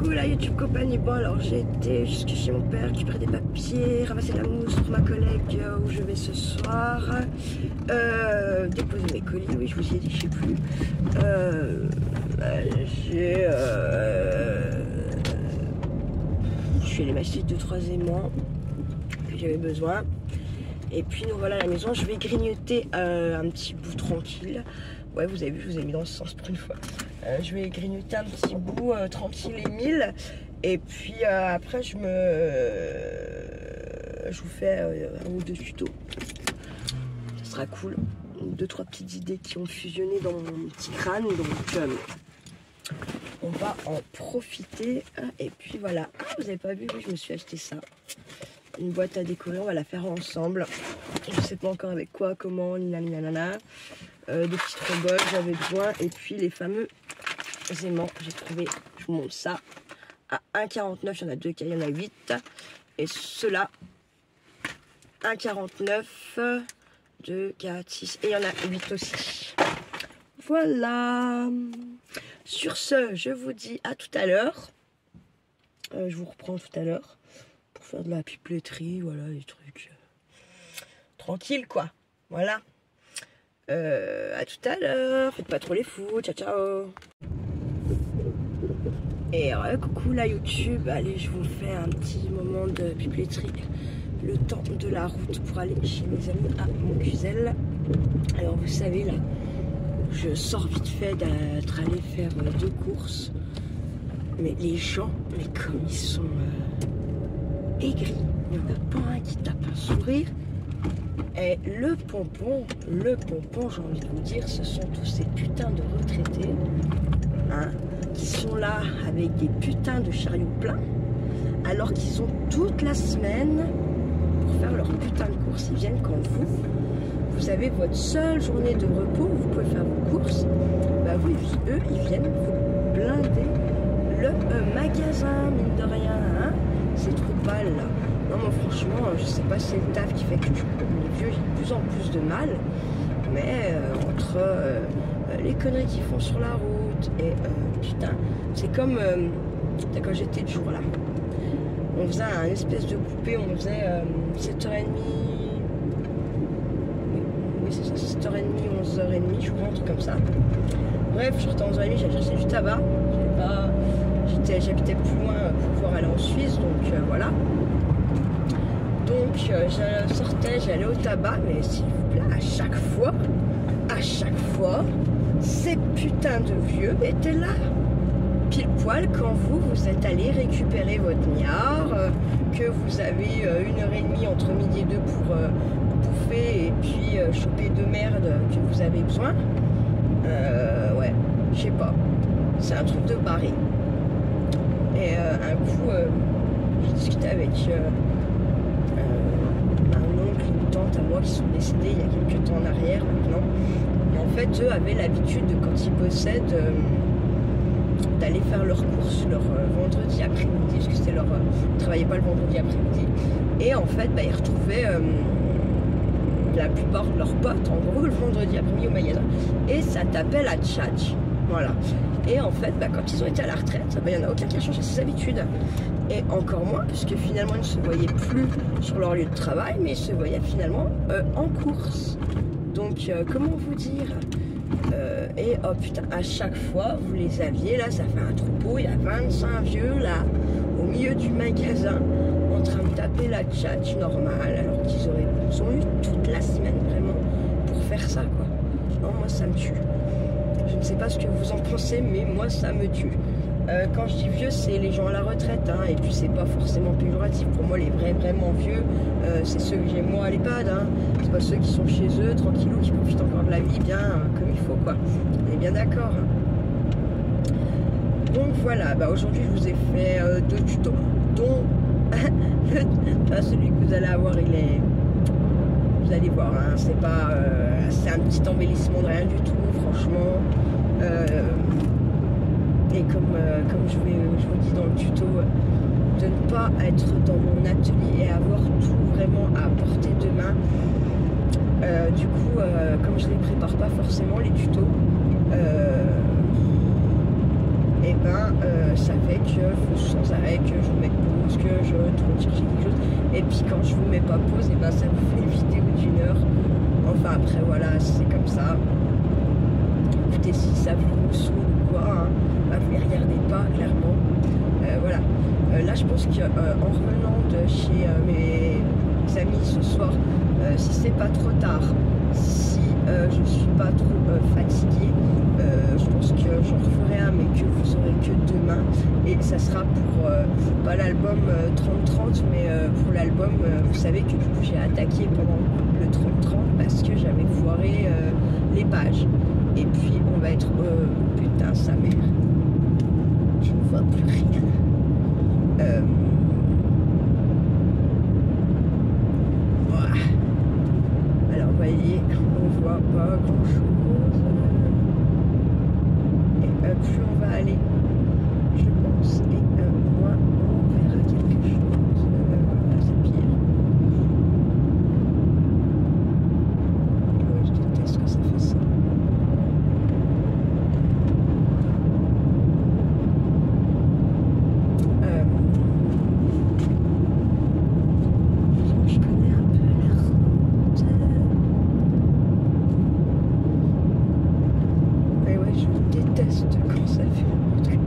Coucou la YouTube compagnie. Bon alors j'ai été jusque chez mon père récupérer des papiers, ramasser la mousse pour ma collègue où je vais ce soir, déposer mes colis, oui je vous y ai dit, je sais plus. Je suis allée m'acheter 2-3 aimants que j'avais besoin. Et puis nous voilà à la maison, je vais grignoter un petit bout tranquille. Ouais vous avez vu, je vous ai mis dans ce sens pour une fois. Je vais grignoter un petit bout tranquille et mille. Et puis après je vous fais un ou deux tutos. Ça sera cool. 2-3 petites idées qui ont fusionné dans mon petit crâne. Donc on va en profiter. Et puis voilà. Ah, vous avez pas vu, oui, je me suis acheté ça. Une boîte à décoller, on va la faire ensemble. Je sais pas encore avec quoi, comment, nanana. Des petites robots, j'avais besoin. Et puis les fameux aimants, j'ai trouvé, je vous montre ça, à 1,49. Il y en a 2, il y en a 8. Et ceux-là, 1,49. 2, 4, 6. Et il y en a 8 aussi. Voilà. Sur ce, je vous dis à tout à l'heure. Je vous reprends tout à l'heure. Pour faire de la pipeleterie, voilà, des trucs tranquilles, quoi. Voilà. À tout à l'heure. Faites pas trop les fous. Ciao, ciao. Et coucou la YouTube. Allez, je vous fais un petit moment de pipeleterie. Le temps de la route pour aller chez mes amis à Montcuzel. Alors, vous savez, là, je sors vite fait d'être allé faire 2 courses. Mais les gens, mais comme ils sont aigris. Il n'y en a pas un qui tape un sourire. Et le pompon, j'ai envie de vous dire, ce sont tous ces putains de retraités hein, qui sont là avec des putains de chariots pleins, alors qu'ils ont toute la semaine pour faire leur putain de courses. Ils viennent quand vous avez votre seule journée de repos où vous pouvez faire vos courses. Bah oui, eux, ils viennent vous blinder le magasin, mine de rien, hein. C'est trop pâle là. Non, moi franchement, je sais pas si c'est le taf qui fait que les vieux, j'ai de plus en plus de mal. Mais entre les conneries qu'ils font sur la route et putain, c'est comme quand j'étais de jour là. On faisait un espèce de coupé, on faisait 7h30. Oui, c'est ça, 7h30, 11h30, je crois, un truc comme ça. Bref, je sortais à 11h30, j'allais chercher du tabac. J'habitais plus loin pour pouvoir aller en Suisse, donc voilà. Donc je sortais, j'allais au tabac, mais s'il vous plaît, à chaque fois, ces putains de vieux étaient là. Pile poil quand vous êtes allé récupérer votre niard, que vous avez 1h30 entre midi et 2 pour bouffer et puis choper de merde que vous avez besoin. Ouais, je sais pas. C'est un truc de barré. Et un coup, j'ai discuté avec un oncle, une tante à moi qui sont décédés il y a quelques temps en arrière maintenant. Et en fait, eux avaient l'habitude, quand ils bossaient, d'aller faire leurs courses leur vendredi après-midi, parce que c'était leur... ils ne travaillaient pas le vendredi après-midi. Et en fait, bah, ils retrouvaient la plupart de leurs potes, en gros, le vendredi après-midi au magasin. Et ça tapait la tchatch. Voilà. Et en fait, bah, quand ils ont été à la retraite, il n'y en a aucun qui a changé ses habitudes. Et encore moins, puisque finalement, ils ne se voyaient plus sur leur lieu de travail, mais ils se voyaient finalement en course. Donc, comment vous dire et oh putain, à chaque fois, vous les aviez, là, ça fait un troupeau, il y a 25 vieux, là, au milieu du magasin, en train de taper la tchatch normale, alors qu'ils ont eu toute la semaine, vraiment, pour faire ça, quoi. Non, moi, ça me tue. Je ne sais pas ce que vous en pensez, mais moi, ça me tue. Quand je dis vieux, c'est les gens à la retraite, hein, et puis c'est pas forcément péjoratif. Pour moi, les vraiment vieux, c'est ceux que j'ai moi à l'EHPAD, hein. C'est pas ceux qui sont chez eux, tranquillou, qui profitent encore de la vie bien comme il faut, quoi. On est bien d'accord. Hein. Donc voilà, bah, aujourd'hui, je vous ai fait 2 tutos, dont celui que vous allez avoir, il est... Vous allez voir, hein, c'est pas... c'est un petit embellissement de rien du tout, franchement. Et comme je vous dis dans le tuto, de ne pas être dans mon atelier et avoir tout vraiment à portée de main. Du coup, comme je ne les prépare pas forcément les tutos, et et ben ça fait que faut sans arrêt que je vous mette pause, que je retourne chercher quelque chose. Et puis quand je vous mets pas pause, et ben ça vous fait une vidéo d'1 heure. Enfin après voilà, c'est comme ça. Écoutez, si ça vous saoule ou quoi, hein, bah, vous les regardez pas clairement. Voilà. Là je pense que en revenant de chez mes amis ce soir, si c'est pas trop tard, si je suis pas trop fatiguée, je pense que j'en referai un, mais que vous aurez que demain, et ça sera pour pas l'album 30-30, mais pour l'album, vous savez que du coup j'ai attaqué pendant le 30-30 parce que j'avais foiré les pages, et puis on va être putain sa mère, je ne vois plus rien. Voilà. Alors vous voyez, on voit pas grand chose, et plus on va aller, je pense, et moins on verra quelque chose. Voilà, c'est pire. Ouais, je déteste que ça fait ça. Je connais un peu la route. Mais ouais, je déteste quand ça fait un truc.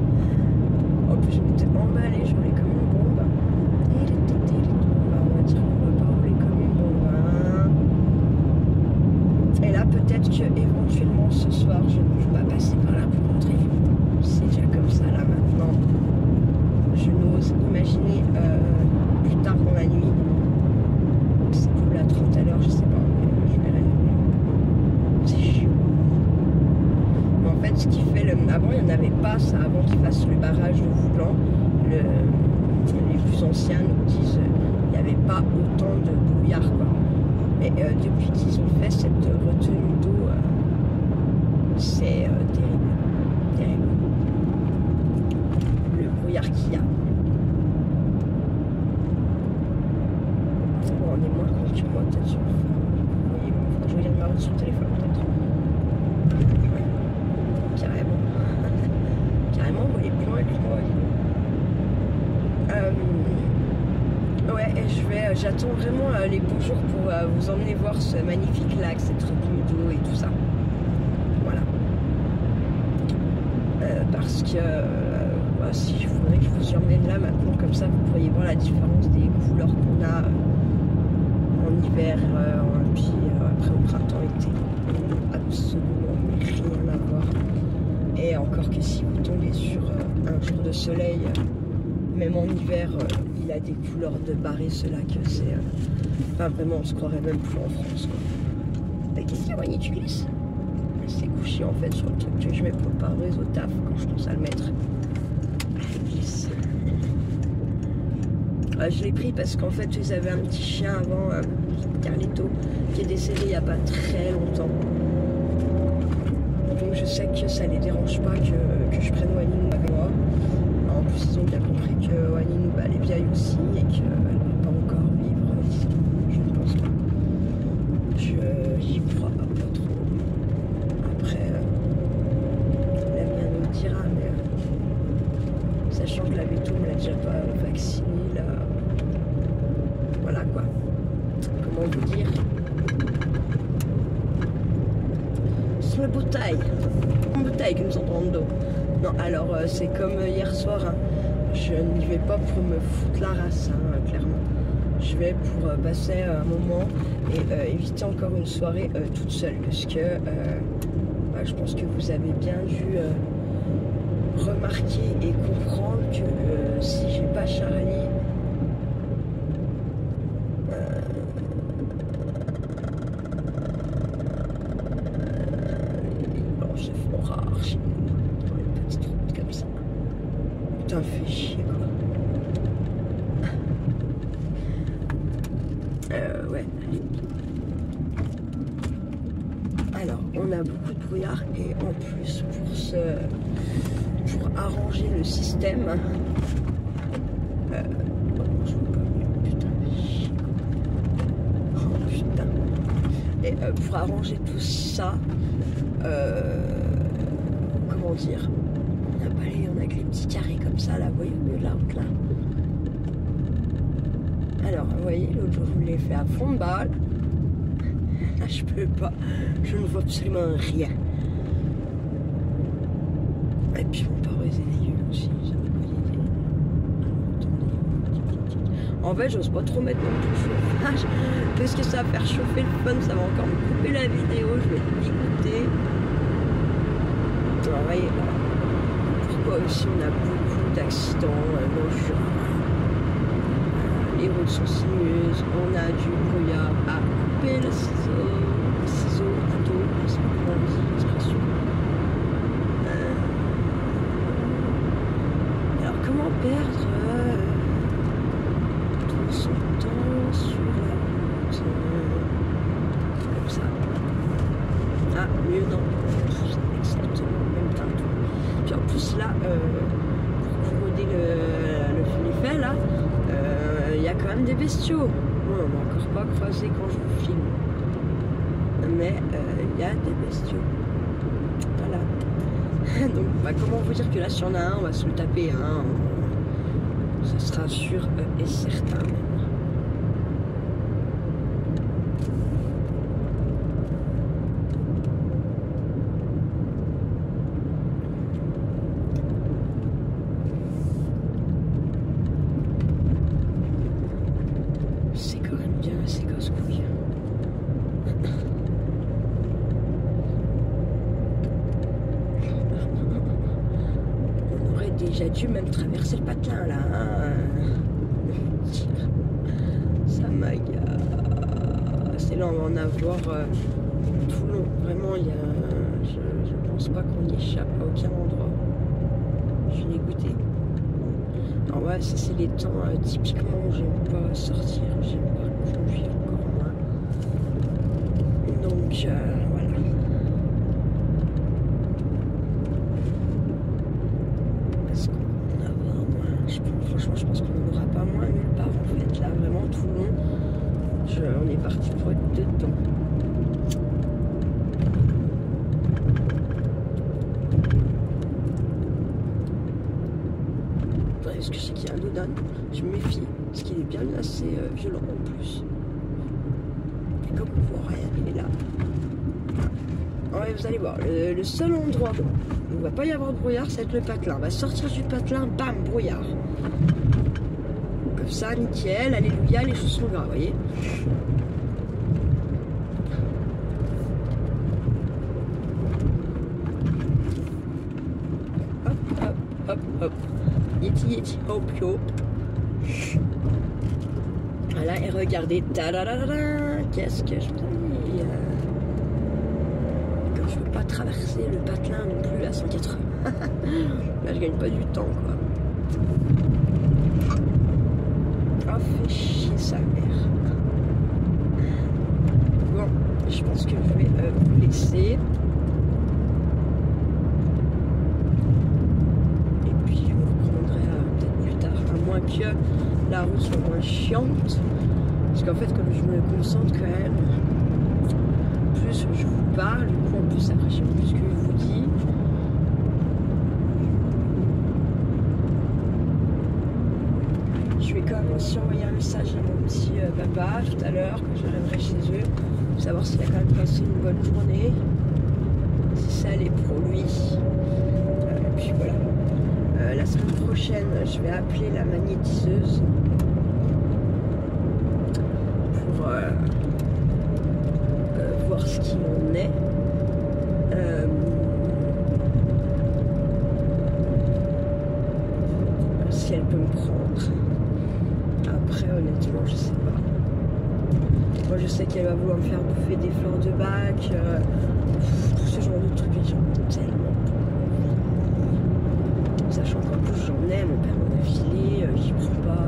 En plus, je m'étais emballée, je roulais comme une bombe. On va dire qu'on va pas rouler comme une bombe. Hein. Et là, peut-être que éventuellement ce soir, je ne vais pas passer par là pour rentrer. C'est déjà comme ça là maintenant. Je n'ose imaginer plus tard dans la nuit. C'est pour la 30 à l'heure, je sais pas, mais je verrai. C'est chiant. Mais en fait, ce qui fait le. Avant, il n'y en avait pas ça, avant qu'ils fassent le barrage de Voulan. Les plus anciens nous disent il n'y avait pas autant de brouillard, quoi. Mais depuis qu'ils ont fait cette retenue d'eau, c'est terrible. Terrible. Le brouillard qu'il y a. Bon, on est moins con que moi, peut-être sur le phone. Vous voyez, je regarde ma route sur le téléphone, peut-être. Ouais. Carrément. Carrément, vous voyez plus loin que moi. Ouais, et j'attends vraiment les bons jours pour vous emmener voir ce magnifique lac, cette retenue d'eau et tout ça. Voilà. Parce que si je voudrais que je vous y emmène là maintenant, comme ça vous pourriez voir la différence des couleurs qu'on a en hiver, puis après au printemps, été. Absolument rien à voir. Et encore que si vous tombez sur un jour de soleil, même en hiver, il a des couleurs de barré, cela que c'est. Enfin, vraiment, on se croirait même plus en France, quoi. Mais qu'est-ce qu'il y a, Wani, tu glisses? C'est couché en fait sur le truc que je mets pour le pare-brise au taf quand je pense à le mettre. Elle glisse. Je l'ai pris parce qu'en fait, ils avaient un petit chien avant, Carlito, qui est décédé il n'y a pas très longtemps. Donc je sais que ça les dérange pas que je prenne Wani avec moi. En plus, ils ont bien compris que Wani elle est vieille aussi et qu'elle ne va pas encore vivre ici. Je ne pense pas. J'y crois pas trop. Après, l'avenir nous dira, mais sachant que la Béto me l'a déjà pas vacciné, là. Voilà quoi. Comment vous dire? C'est la bouteille. Une bouteille qui nous entend dans le dos. Non, alors c'est comme hier soir, hein. Je n'y vais pas pour me foutre la race, hein, clairement. Je vais pour passer un moment et éviter encore une soirée toute seule, parce que je pense que vous avez bien dû remarquer et comprendre que si j'ai pas Charlie, c'est fort rare chez nous, dans les petites routes comme ça. Putain, fait chier, quoi. Ouais, allez. Alors, on a beaucoup de brouillard et en plus, pour arranger le système, je vois pas, putain, chier, quoi. Oh putain. Et pour arranger tout ça, comment dire, on a balayé, on a glissé. petits carrés comme ça, là, vous voyez, au milieu de la route, là. Alors, vous voyez, l'autre jour, je vous l'ai fait à fond de balle. Là, je peux pas. Je ne vois absolument rien. Et puis, mon parole est dégueu aussi. Ça m'a pas aidé. En fait, j'ose pas trop mettre non plus le chauffage. Parce que ça va faire chauffer le fun. Ça va encore me couper la vidéo. Je vais être dégoûtée. Alors, voyez, pourquoi aussi on a beaucoup d'accidents dans le Jura. Les routes sont sinueuses, on a du brouillard à couper le ciseau, couteau, je sais pas comment on dit l'expression. Alors comment perdre tout son temps sur la route comme ça? Ah, mieux non, c'est exactement le même teinture. Puis en plus là, pour corroder le fait là, il y a quand même des bestiaux. Bon, on m'a encore pas croisé quand je vous filme. Mais il y a des bestiaux. Voilà. Donc bah, comment vous dire que là, si on a un, on va se le taper. Hein. Ça sera sûr et certain même. J'ai dû même traverser le patelin là. Hein. Ça m'agace. Et là, on va en avoir tout long. Vraiment, il y a. Je pense pas qu'on y échappe à aucun endroit. Je suis dégoûtée. Alors, ouais, ça, c'est les temps typiquement où j'aime pas sortir. J'aime pas conduire encore moins. Donc, voilà. Franchement, je pense qu'on n'en aura pas moins nulle part en fait. Là, vraiment tout long, on est parti pour être dedans. Est-ce que je sais qu'il y a un dodan? Je me méfie, parce qu'il est bien assez violent en plus. Et comme on voit rien, il est là. Ouais, vous allez voir, le seul endroit où il ne va pas y avoir de brouillard, c'est le patelin. On va sortir du patelin, bam, brouillard. Comme ça, nickel, alléluia, les choses sont graves, vous voyez. Hop, hop, hop, hop. Yeti, yeti, hop, hop. Voilà, et regardez, qu'est-ce que je dis comme je peux pas traverser le patelin non plus à 180. Là, je gagne pas du temps, quoi. Oh, fait chier sa mère. Bon, je pense que je vais vous laisser. Et puis, je vous reprendrai peut-être plus tard, à moins que la route soit moins chiante. Parce qu'en fait, comme je me concentre quand même, plus je vous parle, du coup, en plus, après, je sais plus ce que je vous dis. Je vais quand même aussi envoyer un message à mon petit papa tout à l'heure, quand j'arriverai chez eux, pour savoir s'il a quand même passé une bonne journée, si ça allait pour lui. Et puis voilà. La semaine prochaine, je vais appeler la magnétiseuse pour voir ce qu'il en est. Si elle peut me prendre. Après, honnêtement, je sais pas. Moi, je sais qu'elle va vouloir me faire bouffer des fleurs de bac, tout ce genre de trucs. J'en ai tellement. Sachant qu'en plus, j'en ai, mon père m'en a filé, j'y prends pas.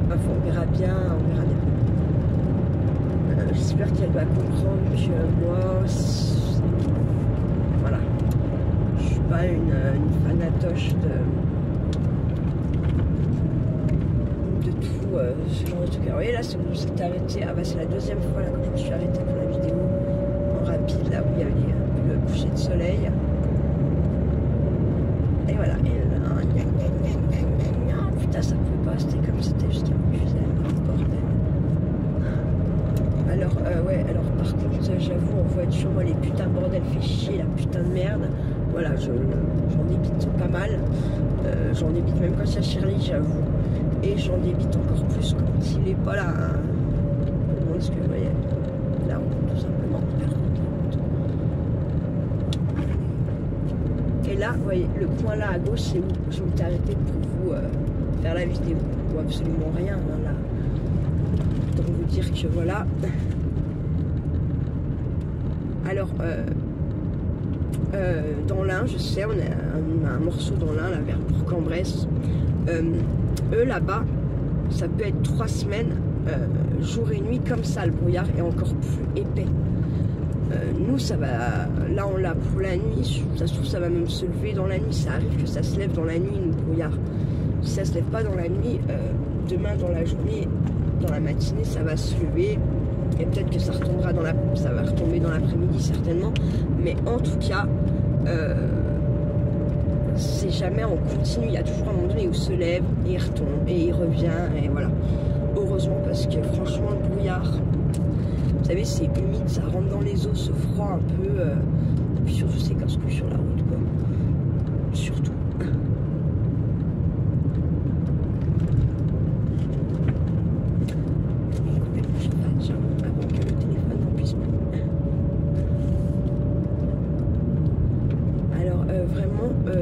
Enfin, on verra bien, on verra bien. J'espère qu'elle va comprendre que moi, voilà, je suis pas une fanatoche de tout ce genre de trucs. Alors, voyez là, c'est bon, s'est arrêté. Ah bah c'est la deuxième fois là que je me suis arrêtée pour la vidéo en rapide, là où il y avait le coucher de soleil. voilà, j'en évite pas mal. J'en évite même quand il y a Shirley, j'avoue. Et j'en évite encore plus quand il est pas là. Hein. Est-ce que vous voyez la route, tout simplement. Et là, vous voyez, le coin là à gauche, c'est où je m'étais arrêté pour vous faire la vidéo. On voit absolument rien hein, là. Donc vous dire que voilà. Alors, dans l'Ain, je sais, on a un morceau dans l'Ain, là, vers Bourg-en-Bresse. Eux, là-bas, ça peut être 3 semaines, jour et nuit, comme ça, le brouillard est encore plus épais. Nous, ça va, là, on l'a pour la nuit, ça se trouve, ça va même se lever dans la nuit. Ça arrive que ça se lève dans la nuit, le brouillard. Si ça se lève pas dans la nuit, demain, dans la journée, dans la matinée, ça va se lever. Et peut-être que ça retombera ça va retomber dans l'après-midi certainement, mais en tout cas c'est jamais en continu, il y a toujours un moment donné où il se lève et il retombe et il revient et voilà. Heureusement parce que franchement le brouillard, vous savez c'est humide, ça rentre dans les os, ce froid un peu, et puis surtout c'est casse-couille sur la route quoi, surtout.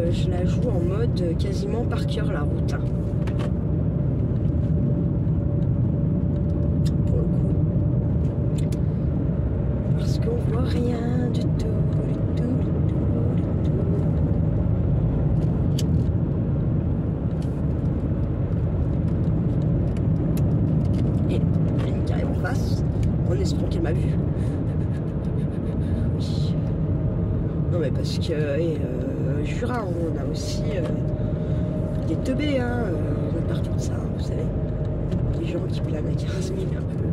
Je la joue en mode quasiment par cœur la route. Hein. Pour le coup. Parce qu'on voit rien du tout, du tout. Et une qui arrive en face, en espérant qu'elle m'a vu. Oui. Non mais parce que... Jura, on a aussi des teubés, hein, on a partout de ça, hein, vous savez. Des gens qui planent à 15 000 un peu.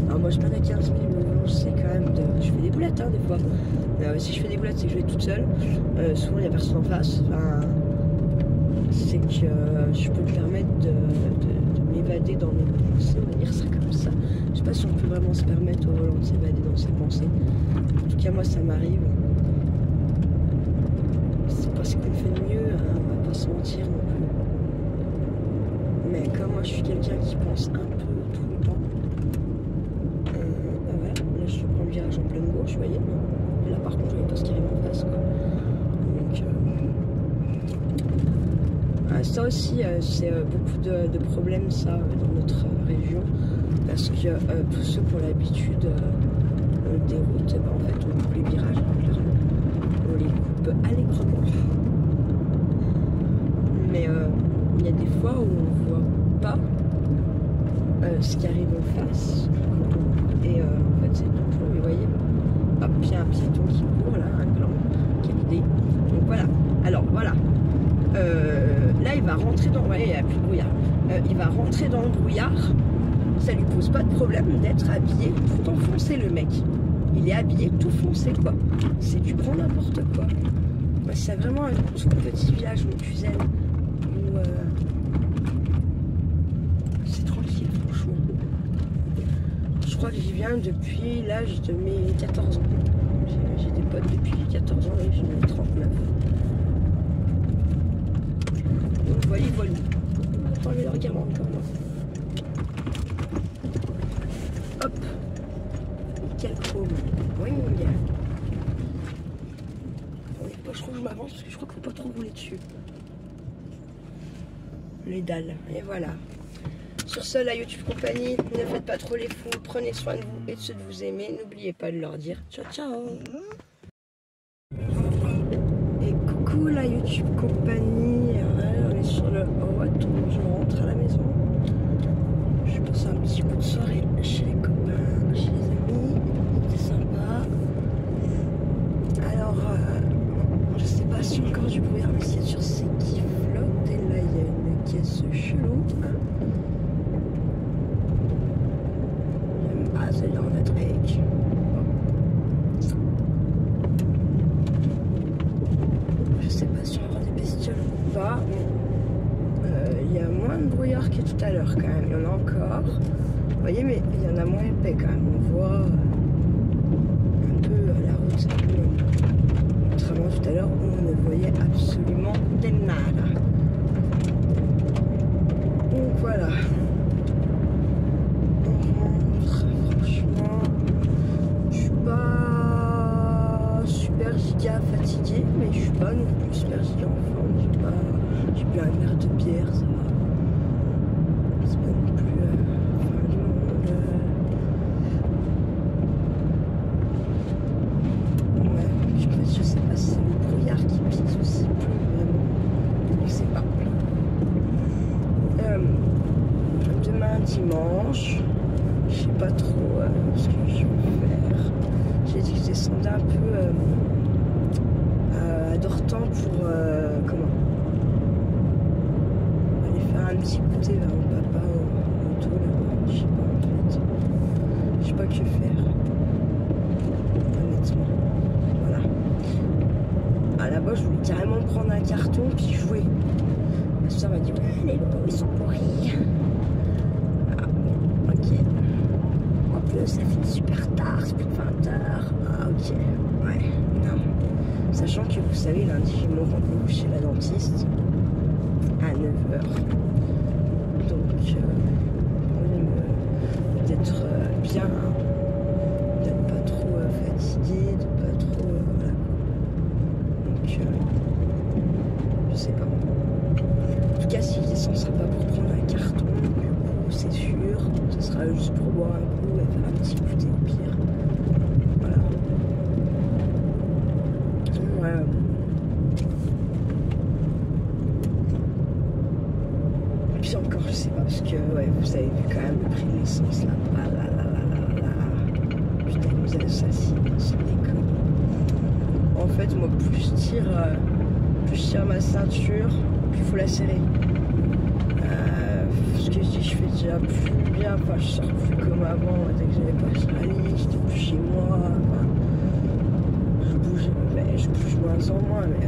Alors moi je plane à 15 000, mais bon, je sais quand même je fais des boulettes hein, des fois. Si je fais des boulettes, c'est que je vais toute seule. Souvent il n'y a personne en face. Enfin, c'est que je peux me permettre de m'évader dans mes pensées, on va dire ça comme ça. Je sais pas si on peut vraiment se permettre au volant de s'évader dans ses pensées. En tout cas moi ça m'arrive. C'est pas ce qu'on fait de mieux, hein, on va pas se mentir non plus. Mais comme moi je suis quelqu'un qui pense un peu tout le temps, bah voilà, là je prends le virage en pleine gauche, vous voyez. Et là par contre je voyais pas ce qui arrive en face quoi. Donc ça aussi c'est beaucoup de problèmes ça dans notre région. Parce que tous ceux qui ont l'habitude des routes, bah, en fait on coupe les virages, on les coupe allègrement. Mais il y a des fois où on voit pas ce qui arrive en face. Et en fait c'est tout flou, mais vous voyez, hop, il y a un piéton qui court là, un gland, quelle idée. Donc voilà, alors voilà. Là il va rentrer dans... Ouais, il n'y a plus de brouillard. Il va rentrer dans le brouillard. Ça lui pose pas de problème d'être habillé tout enfoncé le mec. Il est habillé tout foncé quoi. C'est du grand n'importe quoi. C'est vraiment un tout petit village mon Cuzel où c'est tranquille franchement. Je crois que j'y viens depuis l'âge de mes 14 ans. J'ai des potes depuis 14 ans et j'ai 39. Donc voilà, voilà. Attendez leur gamin encore. Hop. Quel chrome. Oui, je crois que je m'avance parce que je crois qu'il ne faut pas trop rouler dessus. Les dalles. Et voilà. Sur ce, la YouTube compagnie, ne faites pas trop les fous. Prenez soin de vous et de ceux que vous aimez. N'oubliez pas de leur dire ciao ciao. Et coucou la YouTube compagnie. On est sur le retour. Je rentre à la maison. Je passe un petit coup de soirée chez les copains, chez les amis. C'était sympa. Alors, je sais pas si encore du brouillard, mais c'est sur ces qui flottent. Et là, il y a une caisse chelou. Ah, c'est dans notre avec. Je sais pas si on va avoir des bestioles ou pas. Il y a moins de brouillard que tout à l'heure quand même. Il y en a encore. Vous voyez, mais il y en a moins épais quand même. On voit un peu la route, contrairement à tout à l'heure où on ne voyait absolument de nada. Donc voilà. On rentre, franchement, je suis pas super giga fatiguée, mais je suis pas non plus super giga en forme. J'ai bu un verre de bière, ça va. C'est pas non plus fin du monde. Ouais, en fait, je sais pas si c'est le brouillard qui pique aussi, plus vraiment. Je sais pas. Demain dimanche, je sais pas trop ce que je vais faire. J'ai dit que je descendais un peu à Dortan pour aller faire un petit goûter vers mon papa au auto là-bas. Je sais pas en fait. Je sais pas que faire. Honnêtement. Voilà. À la base, je voulais carrément prendre un carton puis jouer. Ma soeur m'a dit ouais, les locaux ils sont pourris. Ah bon, ok. En plus, ça fait super tard, c'est plus de 20h. Ah ok, ouais, non. Sachant que vous savez, lundi j'ai mon rendez-vous chez la dentiste à 9h. Donc, d'être bien, d'être pas trop fatigué, de pas trop. Voilà. Donc, je sais pas. En tout cas, si je descends, ce sera pas pour prendre un carton, du coup, c'est sûr. Ce sera juste pour boire un coup et faire un petit goûter au pire. Voilà. Ouais. Et puis encore, je sais pas, parce que, ouais, vous avez vu quand même le prix de l'essence là. Ah là là là là là. Putain, vous avez ça si, sans déconner. En fait, moi, plus je tire ma ceinture, plus il faut la serrer. Ce que je dis, je fais déjà plus bien, enfin je sors plus comme avant, dès que j'avais pas sur la ligne, j'étais plus chez moi, enfin, je bouge moins en moins, mais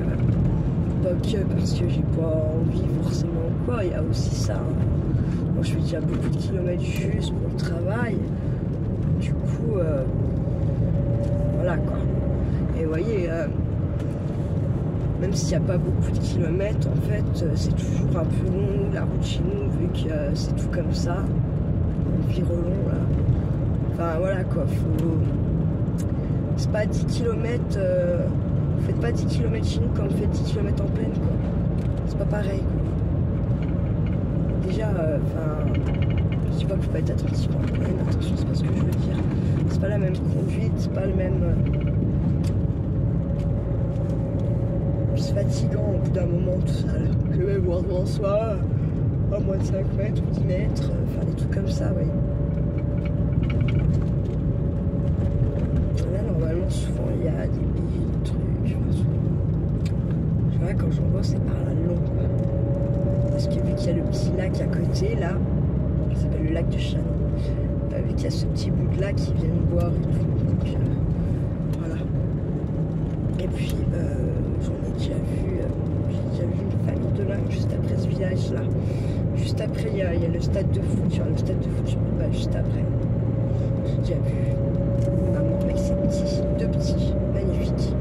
pas que parce que j'ai pas envie forcément quoi, il y a aussi ça. Hein. Moi je fais déjà beaucoup de kilomètres juste pour le travail, du coup, voilà quoi. Et vous voyez, même s'il n'y a pas beaucoup de kilomètres, en fait, c'est toujours un peu long, la route chez nous, vu que c'est tout comme ça, environ, là. Enfin, voilà, quoi, c'est pas 10 km, vous faites pas 10 km chez nous quand vous faites 10 km en pleine, quoi. C'est pas pareil, quoi. Déjà, enfin, je dis pas qu'il faut pas être attentif en pleine, attention, c'est pas ce que je veux dire. C'est pas la même conduite, c'est pas le même... c'est fatigant au bout d'un moment tout ça là. Je vais voir devant soi à moins de 5 mètres ou 10 mètres, enfin des trucs comme ça, oui. Là normalement souvent il y a des billes, des trucs, je vois quand j'en vois c'est par là long. Parce que vu qu'il y a le petit lac à côté là, qui s'appelle le lac de Chanon, vu qu'il y a ce petit bout de lac qui viennent boire et tout, donc voilà. Et puis j'en ai déjà vu, une famille de là juste après ce village là. Juste après il y a le stade de foot, genre le stade de foot sur le bas juste après. J'ai déjà vu une maman avec ses deux petits, magnifiques.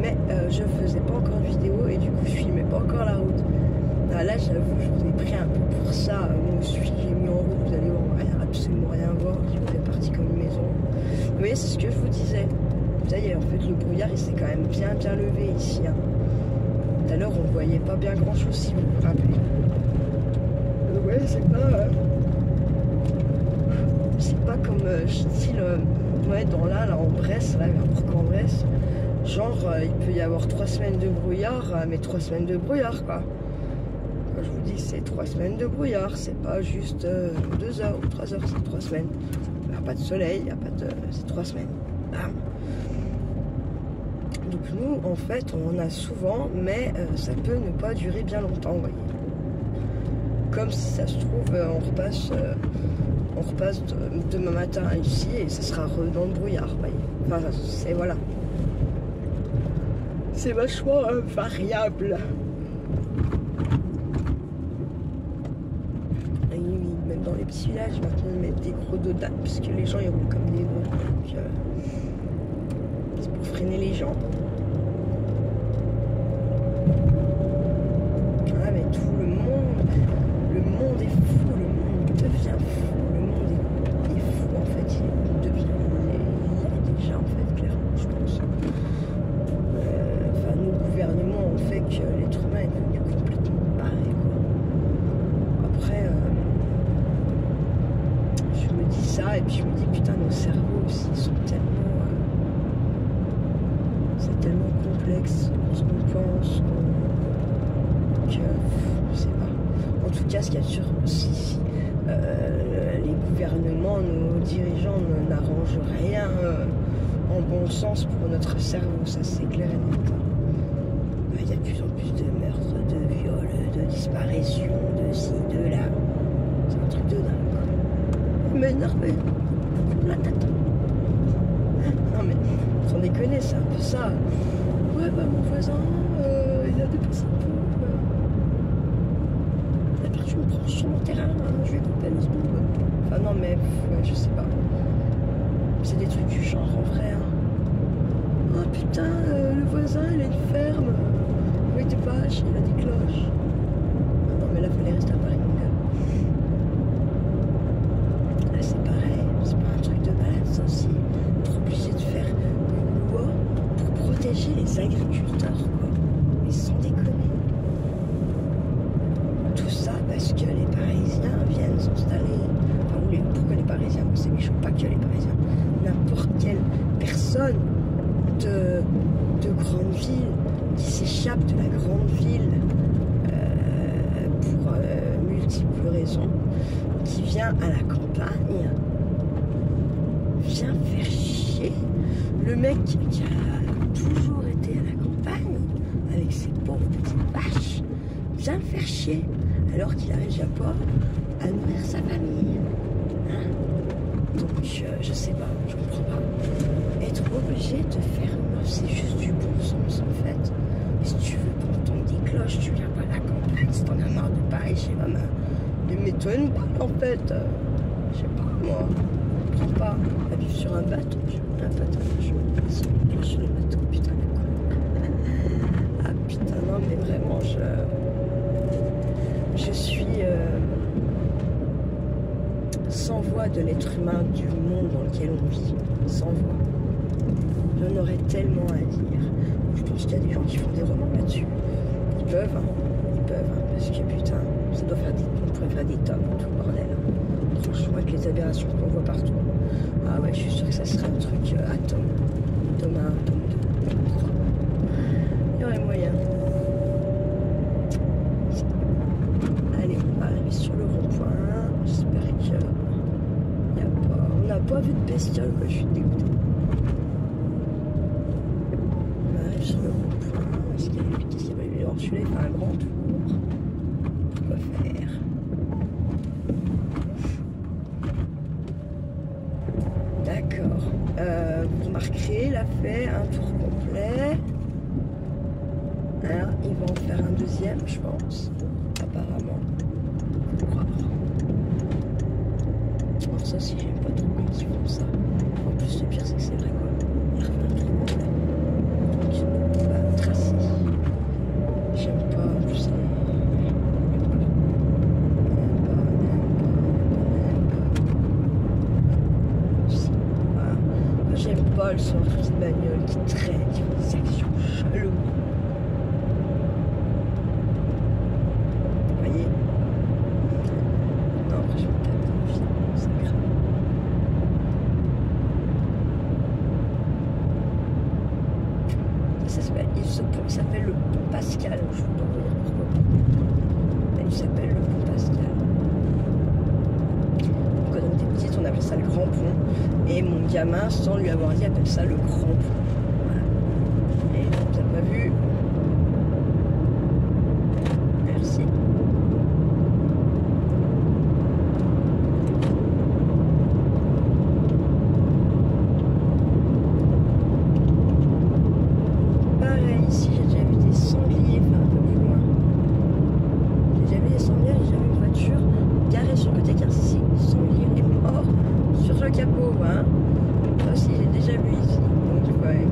Mais je faisais pas encore de vidéo et du coup je filmais pas encore la route. Là j'avoue je vous ai pris un peu pour ça, moi aussi j'ai mis en route, vous allez voir, absolument rien voir, je me fais partie comme une maison. Vous voyez c'est ce que je vous disais. Ça y est, en fait, le brouillard, il s'est quand même bien levé ici. Hein. Tout à l'heure, on voyait pas bien grand-chose, si vous vous rappelez. Ouais, c'est pas comme style, ouais, dans là, en Bresse, là, à Bourg-en-Bresse. Genre, il peut y avoir 3 semaines de brouillard, mais 3 semaines de brouillard, quoi. Quand je vous dis, c'est 3 semaines de brouillard, c'est pas juste 2 heures ou 3 heures, c'est 3 semaines. Il n'y a pas de soleil, il n'y a pas de... c'est 3 semaines. Bam. Donc nous, en fait, on en a souvent, mais ça peut ne pas durer bien longtemps, vous voyez. Comme si ça se trouve, on repasse demain matin ici et ça sera dans le brouillard, vous voyez. Enfin, c'est voilà. C'est vachement variable. Et même dans les petits villages, maintenant, ils mettent des gros dodanes, puisque les gens, ils roulent comme des gros. Donc, c'est pour freiner les gens. cas, ce qu'il y a sur si les gouvernements, nos dirigeants n'arrangent rien en bon sens pour notre cerveau, ça c'est clair et net. Il y a de plus en plus de meurtres, de viols, de disparitions, de ci, de là. C'est un truc de dingue, quoi. Mais énervé, la tête. Non mais, sans déconner, c'est un peu ça. Ouais, bah mon voisin, il a dépassé un peu. Il a perdu une branche sur mon terrain, je vais couper le seconde. Enfin non mais, ouais, je sais pas. C'est des trucs du genre en vrai. Hein. Oh putain, le voisin, il a une ferme. Avec des vaches, il a des cloches. Non mais là, il fallait rester à Paris, mon gars. Là, c'est pareil. C'est pas un truc de malade, ça aussi. Trop obligé de faire une loi pour protéger les agriculteurs, quoi. Mais sans déconner. Tout ça parce que les Parisiens viennent s'installer. Enfin, pourquoi les Parisiens? C'est méchant, pas que les Parisiens. N'importe quelle personne de grande ville qui s'échappe de la grande ville pour multiples raisons, qui vient à la campagne, vient faire chier le mec qui a toujours été à la campagne avec ses pauvres petites vaches, vient le faire chier alors qu'il n'arrive déjà pas à nourrir sa famille. Hein? Donc je sais pas, je comprends pas. Être obligé de faire c'est juste du bon sens en fait. Et si tu veux entendre des cloches, tu viens pas à la campagne. Si t'en as marre de Paris, je sais pas, mais mets-toi une balle en fait. Je sais pas, moi. Je prends pas à vivre sur un bateau. Je mets un bateau, je mets une cloche sur le bateau, putain. Ah putain, non, mais vraiment, je suis sans voix de l'être humain du monde dans lequel on vit. Sans voix. J'en aurais tellement à dire. Je pense qu'il y a des gens qui font des romans là-dessus. Ils peuvent, parce que putain, ça doit faire on pourrait faire des tomes, tout le bordel. Franchement, avec les aberrations qu'on voit partout. Ah ouais, je suis sûre que ça serait un truc à tome. Tome 1, tome 2, tome 3. Il y aurait moyen. Allez, on va arriver sur le rond-point. J'espère qu'il y a pas... On n'a pas vu de bestiole, quoi, je suis dégoûtée. Sur le rond-point, est-ce qu'il y a une petite qui va lui alors celui-là il fait un grand tour. Pourquoi faire? D'accord. Vous remarquerez, il a fait un tour complet. Alors, il va en faire un deuxième, je pense. Apparemment. Wow. Alors ça aussi, j'aime pas trop quand ils font ça. En plus, le pire, c'est que c'est vrai, quoi. Il refait un tour complet. Tracé. J'aime pas, en plus j'aime pas le son de toutes ces bagnoles qui traînent, qui font des actions cheloues. Vous voyez? Non, après je me tape dans le film, c'est grave. Il s'appelle le pont Pascal, je ne peux pas vous dire pourquoi. Mais il s'appelle le pont Pascal. Quand on était petite, on appelait ça le grand pont. Et mon gamin, sans lui avoir dit, appelle ça le grand pont. Voilà. Et vous n'avez pas vu? Merci. Ici, j'ai déjà vu des sangliers, enfin un peu plus loin. J'ai déjà vu des sangliers, j'ai déjà vu une voiture garée sur le côté car si le sanglier est mort sur le capot, hein. Ça aussi, j'ai déjà vu ici. Donc, ouais,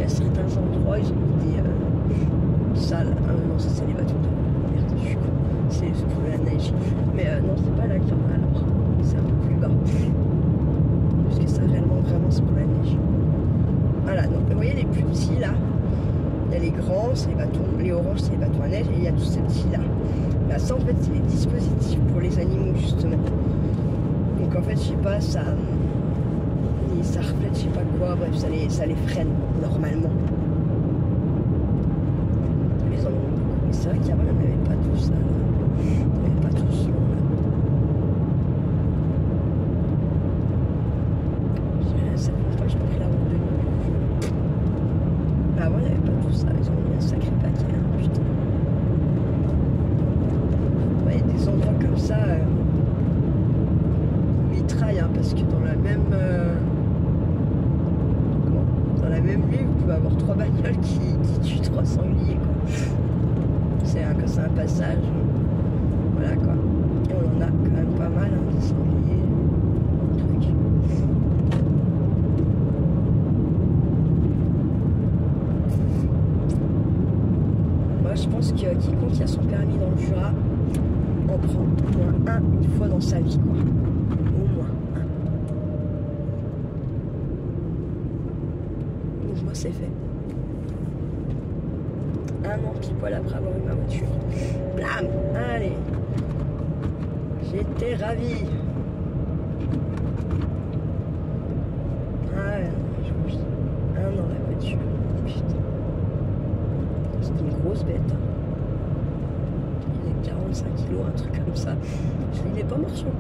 a certains endroits, ils ont mis des salles. Ah non, ça c'est les bâtons de merde, je suis con. C'est pour la neige. Mais non, c'est pas là qu'il y en a alors. C'est un peu plus bas. Parce que ça réellement, vraiment, c'est pour la neige. Voilà, donc vous voyez les plus petits là. Il y a les grands, c'est les bâtons, les oranges, c'est les bâtons à neige, et il y a tous ces petits là. Là, ça en fait, c'est les dispositifs pour les animaux justement. Donc en fait, je sais pas, ça reflète, je sais pas quoi, bref, ça les freine normalement. Les en ont beaucoup, mais c'est vrai qu'avant, on n'avait pas tout ça là. On n'avait pas tout ça là. Ça fait longtemps que j'ai pas pris la route de nuit. Bah avant, il n'y avait pas tout ça, ils ont mis un sacré paquet, hein, putain. Ouais, il y a des endroits comme ça où ils traillent, hein, parce que dans la même nuit, vous pouvez avoir 3 bagnoles qui tuent 3 sangliers, quoi. Quand c'est un passage, voilà quoi. Et on en a quand même pas mal, hein, des sangliers, trucs. Moi je pense que quiconque a son permis dans le Jura en prend au moins une fois dans sa vie, quoi. Au moins un. Donc moi c'est fait. Un an pile poil après avoir eu ma voiture. Blam! Allez! J'étais ravie. Ah ouais, je vis. Un an la voiture. Putain. C'était une grosse bête. Hein. Il est 45 kilos, un truc comme ça. Il est pas mort sur le coup.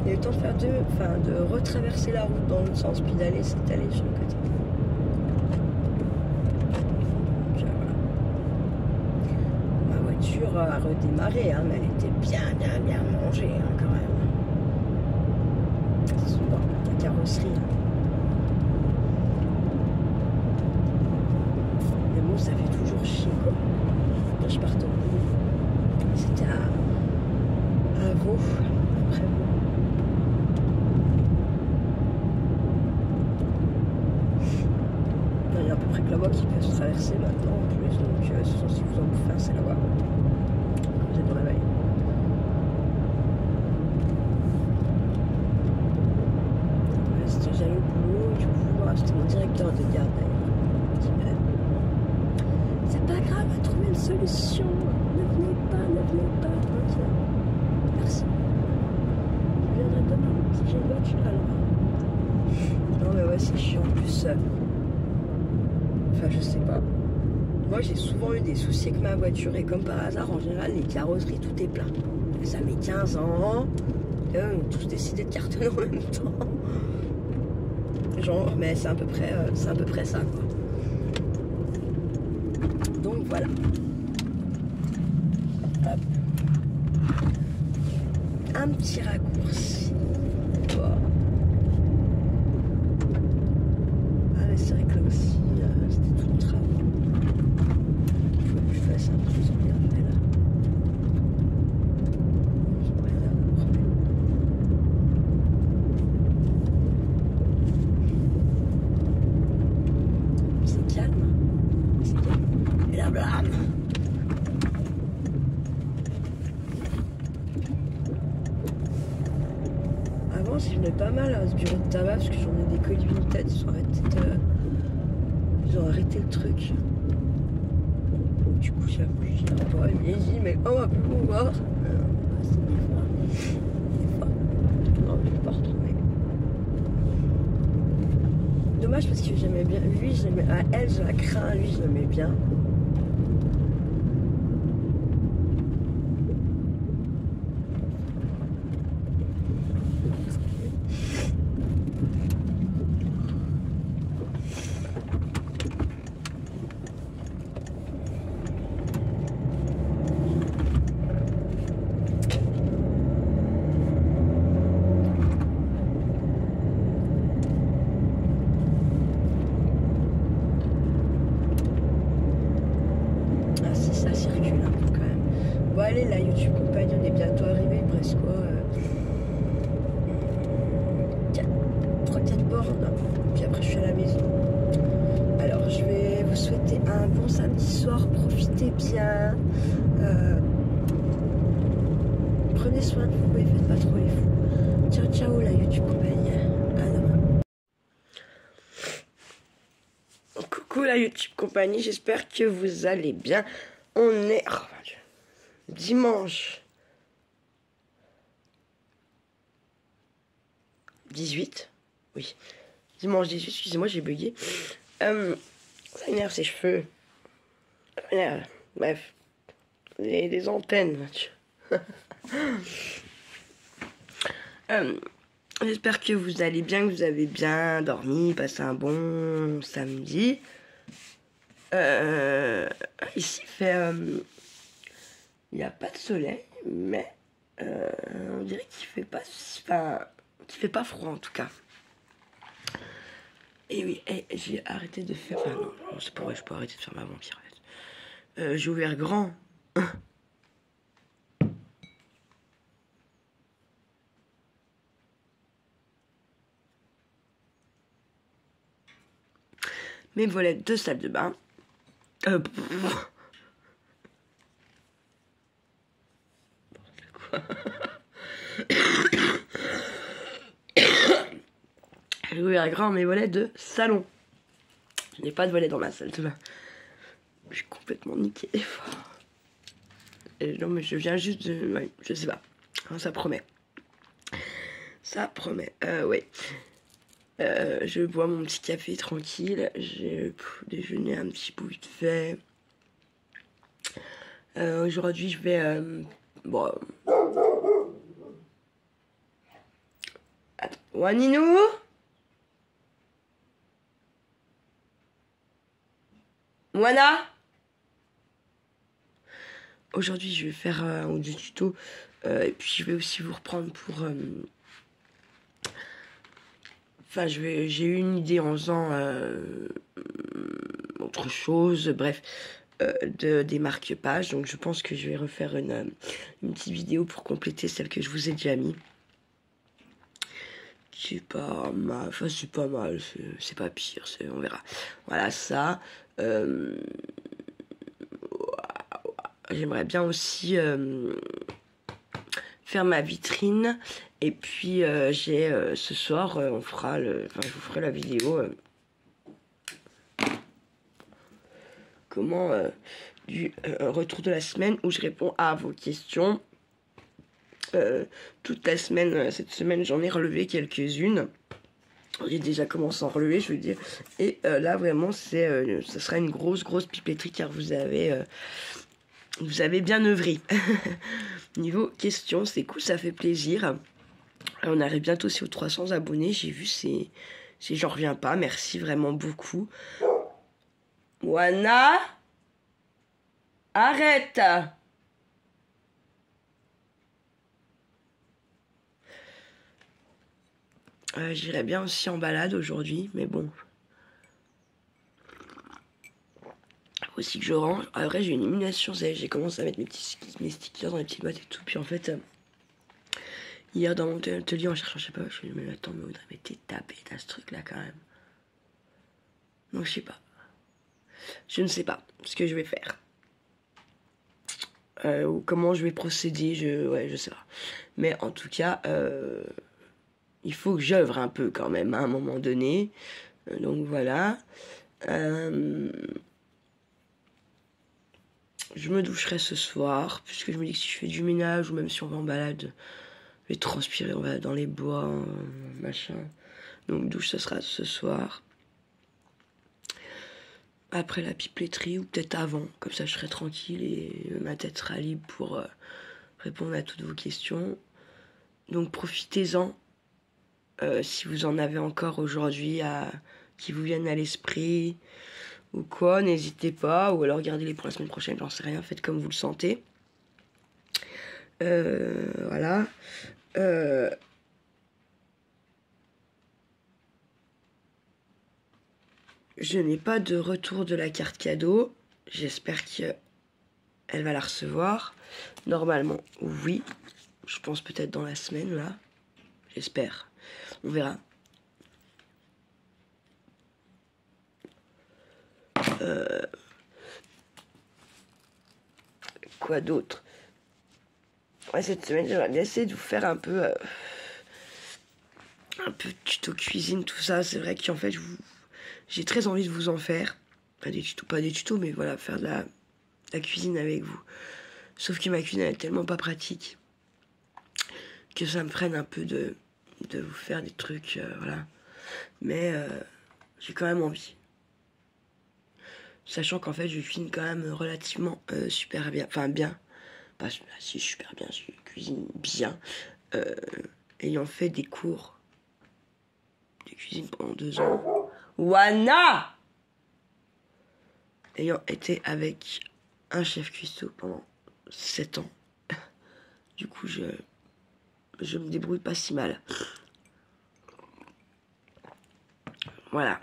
Il a eu le temps de faire de retraverser la route dans l'autre sens, puis d'aller s'étaler sur le côté. A redémarré, hein, mais elle était bien mangée, hein, quand même. C'est souvent la carrosserie. Hein. Mais bon, ça fait toujours chier, quoi. Quand je partais au boulot, c'était à Vaud, après Vaud. Il y a à peu près que là-bas qui peut se traverser maintenant en plus, donc si vous en bouffez un, c'est là-bas. Vous êtes au réveil. J'allais au boulot, du coup, c'était mon directeur de garde d'ailleurs. C'est pas grave, à trouver une solution. Ne venez pas. Ok. Merci. Je viendrai demain si j'ai une voiture alors. Non mais ouais, c'est chiant en plus. Enfin, je sais pas. Moi, j'ai souvent eu des soucis avec ma voiture et comme par hasard, en général, les carrosseries, tout est plein. Ça met 15 ans. Et eux, ont tous décidé de cartonner en même temps. Genre, mais c'est à peu près ça, quoi. Donc, voilà. Hop. Un petit raccourci. Voilà. Ah, mais c'est vrai que là aussi, c'était tout le travail. Il faut que je fasse un peu bien fait, là. C'est calme. Et là, blam. Avant, je venais pas mal à ce bureau de tabac parce que j'en ai des colis une tête. Ils ont arrêté le truc. Du coup, j'ai appuyé un peu et j'ai dit, mais on va plus pouvoir. C'est des fois. Non, je vais pas retourner. Dommage parce que j'aimais bien. Lui, elle, je la crains. Lui, je l'aimais bien. Allez, la YouTube Compagnon est bientôt arrivée, presque quoi 3-4 bornes, puis après je suis à la maison. bon samedi soir, profitez bien. Prenez soin de vous et faites pas trop les fous. Ciao ciao la YouTube compagnie. À demain. Coucou la YouTube compagnie, j'espère que vous allez bien. On est dimanche 18. Oui, dimanche 18, excusez-moi, j'ai bugué. Ça énerve ses cheveux. Ça énerve. Bref, les antennes. J'espère que vous allez bien, que vous avez bien dormi, passé un bon samedi. Ici, il n'y a pas de soleil, mais on dirait qu'il fait pas, qu'il fait pas froid en tout cas. Et oui, j'ai arrêté de faire. Enfin, non, c'est pas vrai, je peux arrêter de faire ma vampire en fait. J'ai ouvert grand. Mes volets de salle de bain. J'ai ouvert grand mes volets de salon. Je n'ai pas de volets dans ma salle de bain. Je suis complètement niqué. Non mais je viens juste de... Ouais, je sais pas. Ça promet. Ça promet. Oui. Je bois mon petit café tranquille. J'ai déjeuné un petit bout vite fait. Aujourd'hui je vais... bon... Attends. Waninou ? Moana ? Aujourd'hui je vais faire du tuto. Et puis je vais aussi vous reprendre pour... Enfin, j'ai eu une idée en faisant autre chose, bref, des marque-pages. Donc, je pense que je vais refaire une petite vidéo pour compléter celle que je vous ai déjà mis. C'est pas mal, enfin, c'est pas mal, c'est pas pire, on verra. Voilà, ça. J'aimerais bien aussi faire ma vitrine. Et puis j'ai ce soir on fera je vous ferai la vidéo comment du retour de la semaine où je réponds à vos questions. Toute la semaine, cette semaine j'en ai relevé quelques-unes. J'ai déjà commencé à en relever, je veux dire. Et là vraiment ce sera une grosse pipetterie car vous avez bien œuvré. Niveau questions, c'est cool, ça fait plaisir. On arrive bientôt aussi aux 300 abonnés. J'ai vu, j'en reviens pas. Merci vraiment beaucoup. Wana, arrête. J'irai bien aussi en balade aujourd'hui, mais bon. Faut aussi que je range. Après, j'ai une illumination. J'ai commencé à mettre mes stickers dans les petites boîtes et tout. Puis en fait, hier dans mon atelier en cherchant, je sais pas, je me suis dit, mais attends, mais Audrey, mais t'es tapé, t'as ce truc là quand même. Donc je sais pas. Je ne sais pas ce que je vais faire. Ou comment je vais procéder, je sais pas. Mais en tout cas, il faut que j'œuvre un peu quand même à un moment donné. Donc voilà. Je me doucherai ce soir, puisque je me dis que si je fais du ménage, ou même si on va en balade, je vais transpirer, on va dans les bois, machin. Donc douche, ce sera ce soir. Après la pipetterie, ou peut-être avant, comme ça je serai tranquille et ma tête sera libre pour répondre à toutes vos questions. Donc profitez-en, si vous en avez encore aujourd'hui qui vous viennent à l'esprit ou quoi, n'hésitez pas, ou alors gardez-les pour la semaine prochaine, j'en sais rien, faites comme vous le sentez. Voilà. Je n'ai pas de retour de la carte cadeau. J'espère qu'elle va la recevoir. Normalement, oui. Je pense peut-être dans la semaine, là. J'espère. On verra. quoi d'autre? Ouais, cette semaine, j'aimerais bien essayer de vous faire un peu tuto cuisine, tout ça. C'est vrai qu'en fait, j'ai très envie de vous en faire. Pas des tutos, mais voilà, faire de la cuisine avec vous. Sauf que ma cuisine elle est tellement pas pratique que ça me freine un peu de vous faire des trucs, voilà. Mais j'ai quand même envie. Sachant qu'en fait, je cuisine quand même relativement super bien. Enfin, bien. Pas si super bien, je cuisine bien. Ayant fait des cours de cuisine pendant 2 ans. Wana! Ayant été avec un chef cuistot pendant 7 ans. Du coup, je me débrouille pas si mal. Voilà.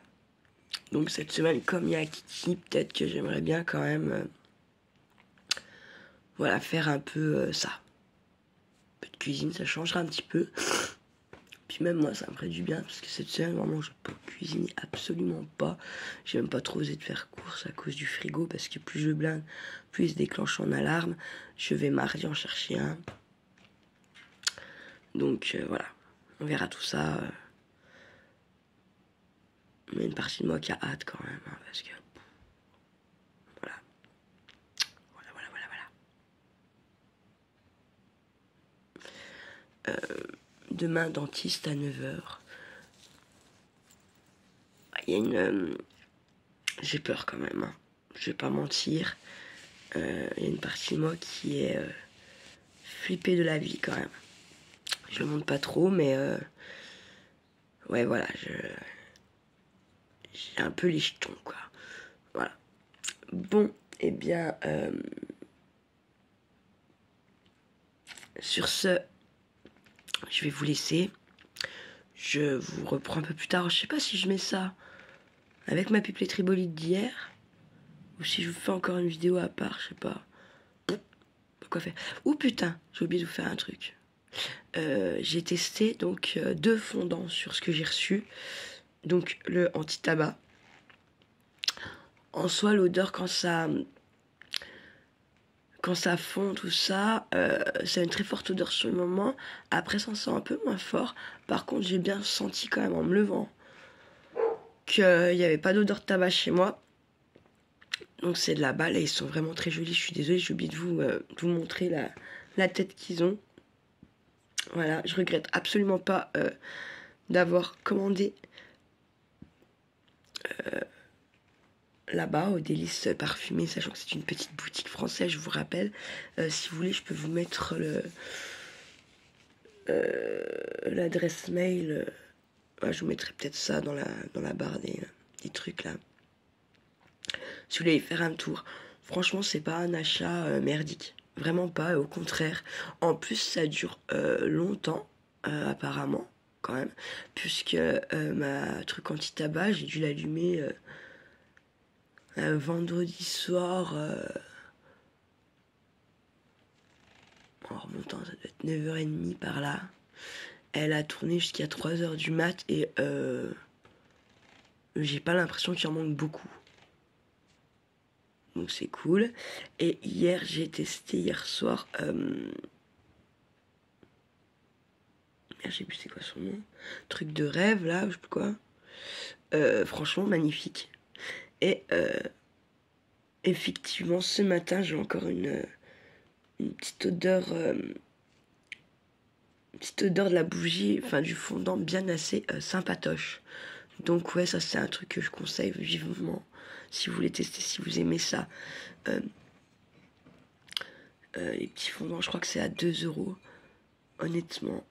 Donc cette semaine, comme il y a Kiki, peut-être que j'aimerais bien quand même voilà, faire un peu ça. Un peu de cuisine, ça changera un petit peu. Puis même moi, ça me ferait du bien, parce que cette semaine, vraiment, je peux cuisiner absolument pas. J'ai même pas trop osé de faire course à cause du frigo, parce que plus je blinde, plus il se déclenche en alarme. Je vais mardi en chercher un. Donc voilà, on verra tout ça. Mais une partie de moi qui a hâte quand même, hein, parce que... Voilà. Demain, dentiste à 9h. Il y a une... j'ai peur quand même, hein. Je vais pas mentir. Il y a une partie de moi qui est flippée de la vie quand même. Je le montre pas trop, mais... ouais, voilà, j'ai un peu les jetons, quoi. Voilà. Bon, eh bien... sur ce, je vais vous laisser. Je vous reprends un peu plus tard. Je sais pas si je mets ça avec ma pipelette tribolite d'hier ou si je vous fais encore une vidéo à part, je sais pas. Quoi faire. Ou putain, j'ai oublié de vous faire un truc. J'ai testé donc 2 fondants sur ce que j'ai reçu. Donc le anti-tabac. En soi, l'odeur quand ça fond, tout ça, ça a une très forte odeur sur le moment. Après, ça sent un peu moins fort. Par contre, j'ai bien senti quand même en me levant qu'il n'y avait pas d'odeur de tabac chez moi. Donc c'est de la balle et ils sont vraiment très jolis. Je suis désolée, j'ai oublié de vous montrer la tête qu'ils ont. Voilà, je regrette absolument pas d'avoir commandé là-bas au Délices Parfumé, sachant que c'est une petite boutique française, je vous rappelle. Si vous voulez, je peux vous mettre l'adresse mail. Je vous mettrai peut-être ça dans la barre des trucs là. Si vous voulez y faire un tour. Franchement, c'est pas un achat merdique. Vraiment pas, au contraire. En plus, ça dure longtemps, apparemment, quand même. Puisque ma truc anti-tabac, j'ai dû l'allumer vendredi soir. En remontant, ça doit être 9h30 par là. Elle a tourné jusqu'à 3h du mat et j'ai pas l'impression qu'il en manque beaucoup. Donc c'est cool. Et hier, j'ai testé hier soir. Je sais plus c'est quoi son nom. Truc de rêve là, je sais plus quoi. Franchement magnifique. Et effectivement, ce matin, j'ai encore une petite odeur. Une petite odeur de la bougie, enfin du fondant bien assez sympatoche. Donc ouais, ça c'est un truc que je conseille vivement si vous voulez tester, si vous aimez ça. Les petits fondants, je crois que c'est à 2€. Honnêtement,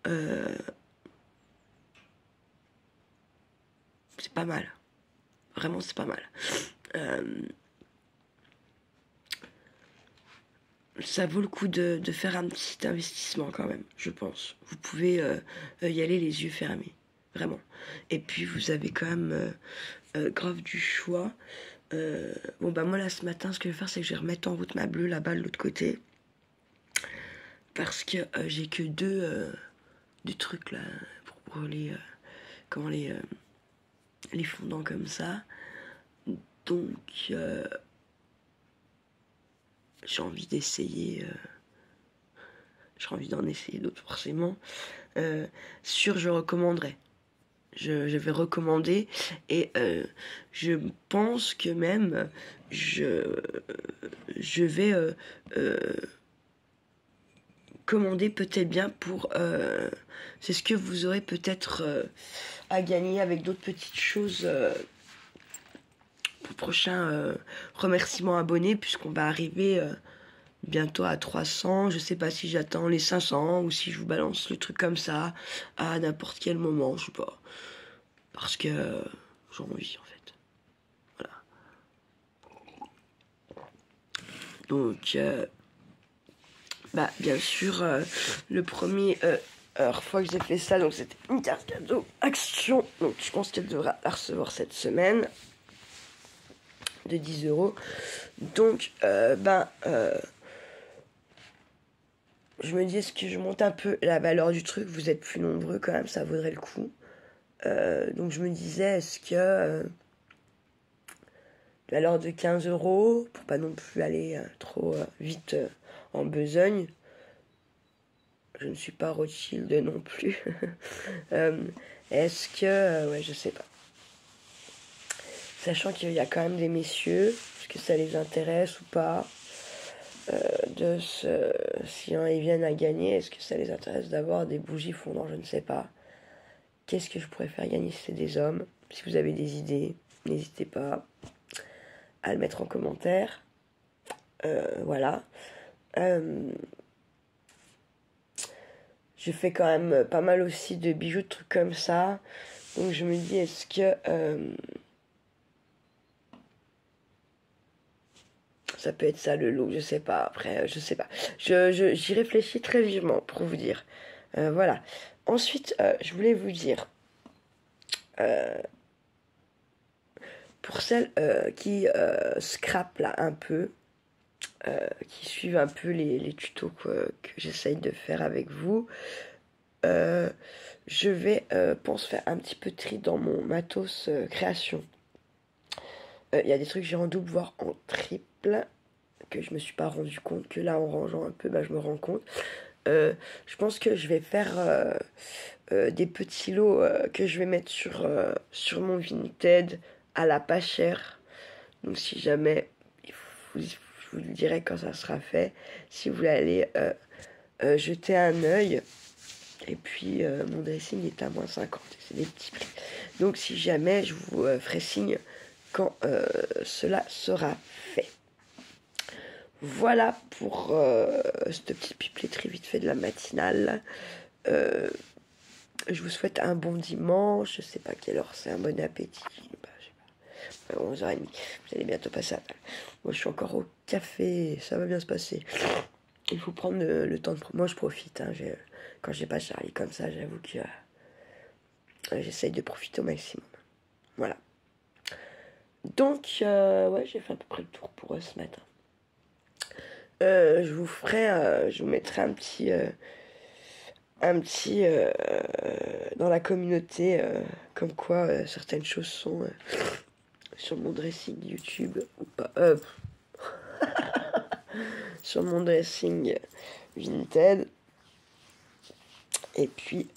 c'est pas mal. Vraiment, c'est pas mal. Ça vaut le coup de faire un petit investissement quand même, je pense. Vous pouvez y aller les yeux fermés, vraiment. Et puis vous avez quand même grave du choix. Bon bah moi là ce matin, ce que je vais faire, c'est que je vais remettre en route ma bleue là-bas de l'autre côté. Parce que j'ai que deux trucs là pour les les fondants comme ça. Donc j'ai envie d'essayer, j'ai envie d'en essayer d'autres forcément. Je recommanderais. Je vais recommander et je pense que même je vais commander peut-être bien pour... c'est ce que vous aurez peut-être à gagner avec d'autres petites choses pour prochain remerciement abonné, puisqu'on va arriver bientôt à 300. Je sais pas si j'attends les 500 ou si je vous balance le truc comme ça à n'importe quel moment, je sais pas. Parce que j'ai envie en fait. Voilà. Donc, bah bien sûr, le premier fois que j'ai fait ça, donc c'était une carte cadeau action. Donc je pense qu'elle devra la recevoir cette semaine de 10 €. Donc, je me dis, est-ce que je monte un peu la valeur du truc? Vous êtes plus nombreux quand même, ça vaudrait le coup. Donc je me disais, est-ce que valeur de 15 € pour pas non plus aller trop vite en besogne. Je ne suis pas Rothschild non plus. Est-ce que... ouais, je sais pas. Sachant qu'il y a quand même des messieurs, est-ce que ça les intéresse ou pas si ils viennent à gagner, est-ce que ça les intéresse d'avoir des bougies fondantes? Je ne sais pas. Qu'est-ce que je pourrais faire gagner si c'est des hommes? Si vous avez des idées, n'hésitez pas à le mettre en commentaire. Voilà. Je fais quand même pas mal aussi de bijoux, de trucs comme ça. Donc je me dis, est-ce que ça peut être ça le lot? Je sais pas. Après, je sais pas. J'y réfléchis très vivement pour vous dire. Voilà. Ensuite, je voulais vous dire, pour celles qui scrapent là un peu, qui suivent un peu les tutos que j'essaye de faire avec vous, je vais, pense faire un petit peu de tri dans mon matos création. Il y a des trucs que j'ai en double, voire en triple, que je me suis pas rendu compte, que là en rangeant un peu, je me rends compte. Je pense que je vais faire des petits lots que je vais mettre sur mon Vinted à la pas chère. Donc si jamais, je vous le dirai quand ça sera fait, si vous voulez aller jeter un œil. Et puis mon dressing est à -50, c'est des petits prix. Donc si jamais, je vous ferai signe quand cela sera fait. Voilà pour cette petite pipelerie vite fait de la matinale. Je vous souhaite un bon dimanche. Je sais pas quelle heure c'est, un bon appétit. Je sais pas. 11h30. Vous allez bientôt passer à table. Moi je suis encore au café. Ça va bien se passer. Il faut prendre le temps de... Moi je profite. Quand j'ai pas Charlie comme ça, j'avoue que j'essaye de profiter au maximum. Voilà. Donc, ouais, j'ai fait à peu près le tour pour ce matin. Je vous mettrai un petit dans la communauté, comme quoi certaines choses sont sur mon dressing YouTube ou pas. Sur mon dressing Vinted. Et puis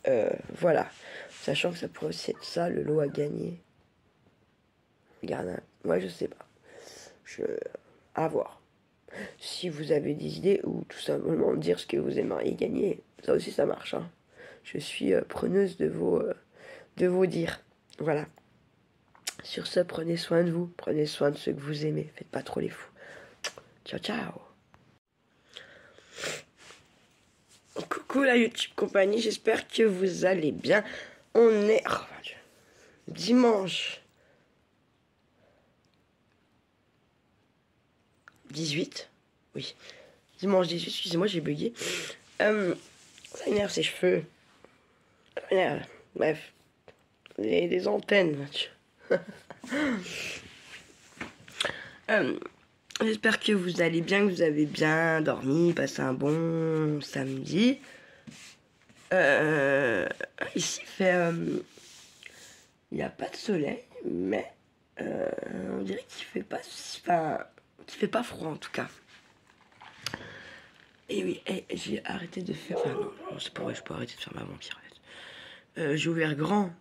voilà, sachant que ça pourrait aussi être ça le lot à gagner. Regarde, moi je sais pas, à voir. Si vous avez des idées ou tout simplement dire ce que vous aimeriez gagner, ça aussi ça marche. Hein. Je suis preneuse de vos dires. Voilà. Sur ce, prenez soin de vous, prenez soin de ceux que vous aimez, faites pas trop les fous. Ciao ciao. Coucou la YouTube compagnie, j'espère que vous allez bien. On est dimanche 18. Oui, dimanche 18, excusez-moi, j'ai bugué. Ça énerve ses cheveux. Ça énerve. Bref, les antennes. J'espère que vous allez bien, que vous avez bien dormi, passé un bon samedi. Ici, il n'y a pas de soleil, mais on dirait qu'il fait pas froid en tout cas. Et oui, j'ai arrêté de faire... Enfin non, c'est pas vrai, je peux arrêter de faire ma vampire en fait. J'ai ouvert grand.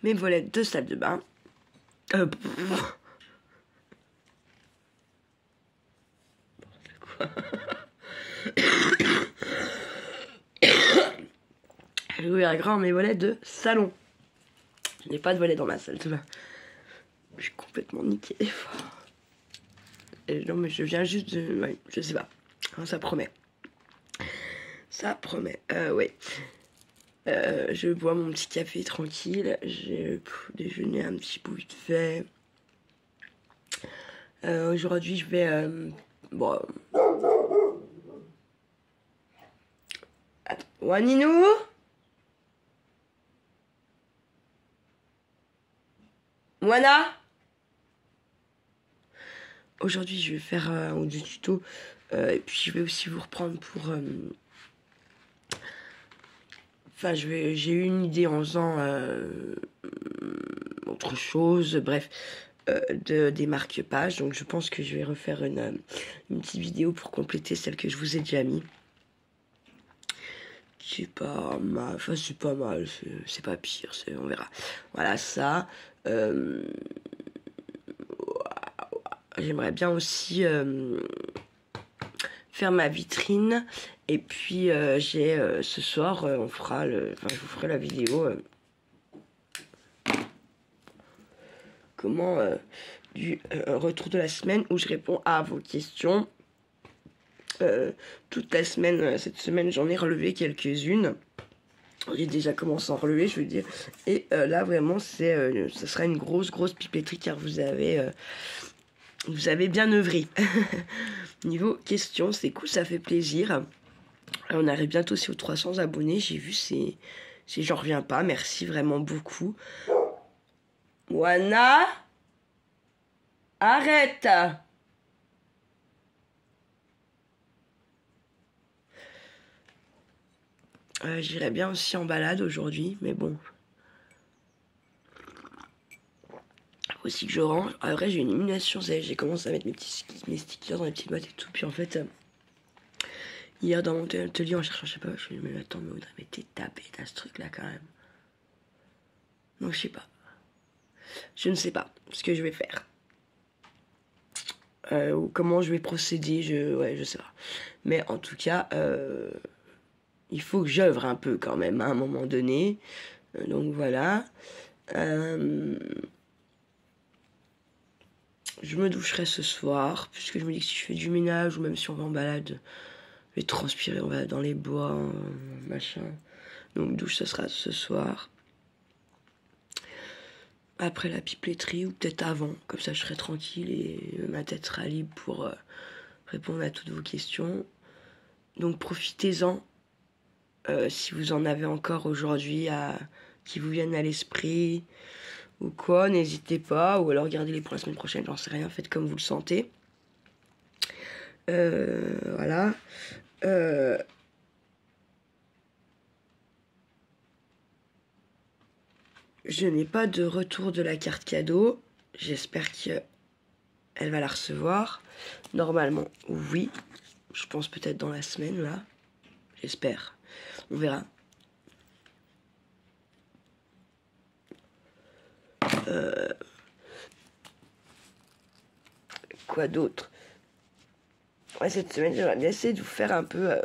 Mes volets de salle de bain. J'ai ouvert grand mes volets de salon. Je n'ai pas de volets dans ma salle de bain. Je suis complètement niquée. Non mais je viens juste de... Ouais, je sais pas. Ça promet. Ça promet. Ouais. Je bois mon petit café tranquille. J'ai déjeuné un petit bout vite fait. Aujourd'hui, je vais... bon... Attends. Waninou? Moana? Aujourd'hui, je vais faire du tuto. Et puis, je vais aussi vous reprendre pour... Enfin, j'ai eu une idée en faisant autre chose, bref, des marque-pages. Donc, je pense que je vais refaire une petite vidéo pour compléter celle que je vous ai déjà mis. C'est pas mal, enfin, c'est pas mal, c'est pas pire, on verra. Voilà, ça. J'aimerais bien aussi faire ma vitrine. Et puis j'ai ce soir, je vous ferai la vidéo comment du retour de la semaine où je réponds à vos questions. Toute la semaine, cette semaine, j'en ai relevé quelques-unes. J'ai déjà commencé à en relever, je veux dire. Et là, vraiment, ce sera une grosse pipetterie car vous avez bien œuvré. Niveau questions, c'est cool, ça fait plaisir. On arrive bientôt aussi aux 300 abonnés. J'ai vu, j'en reviens pas. Merci vraiment beaucoup. Wana, arrête. J'irais bien aussi en balade aujourd'hui, mais bon. Aussi que je range. Après, j'ai une illumination. J'ai commencé à mettre mes stickers dans les petites boîtes et tout. Puis en fait, hier dans mon atelier en cherchant, je sais pas, je me suis dit, mais attends, mais Audrey, mais t'es tapé, t'as ce truc là quand même. Donc je sais pas. Je ne sais pas ce que je vais faire. Ou comment je vais procéder, je sais pas. Mais en tout cas, il faut que j'œuvre un peu quand même à un moment donné. Donc voilà. Je me doucherai ce soir, puisque je me dis que si je fais du ménage, ou même si on va en balade, je vais transpirer, on va dans les bois, machin. Donc douche, ce sera ce soir. Après la pipetterie, ou peut-être avant, comme ça je serai tranquille et ma tête sera libre pour répondre à toutes vos questions. Donc profitez-en, si vous en avez encore aujourd'hui qui vous viennent à l'esprit ou quoi, n'hésitez pas, ou alors gardez-les pour la semaine prochaine, j'en sais rien, faites comme vous le sentez. Voilà. Je n'ai pas de retour de la carte cadeau. J'espère qu'elle va la recevoir. Normalement, oui. Je pense peut-être dans la semaine, là. J'espère. On verra. Quoi d'autre? Ouais, cette semaine, j'aimerais bien essayer de vous faire un peu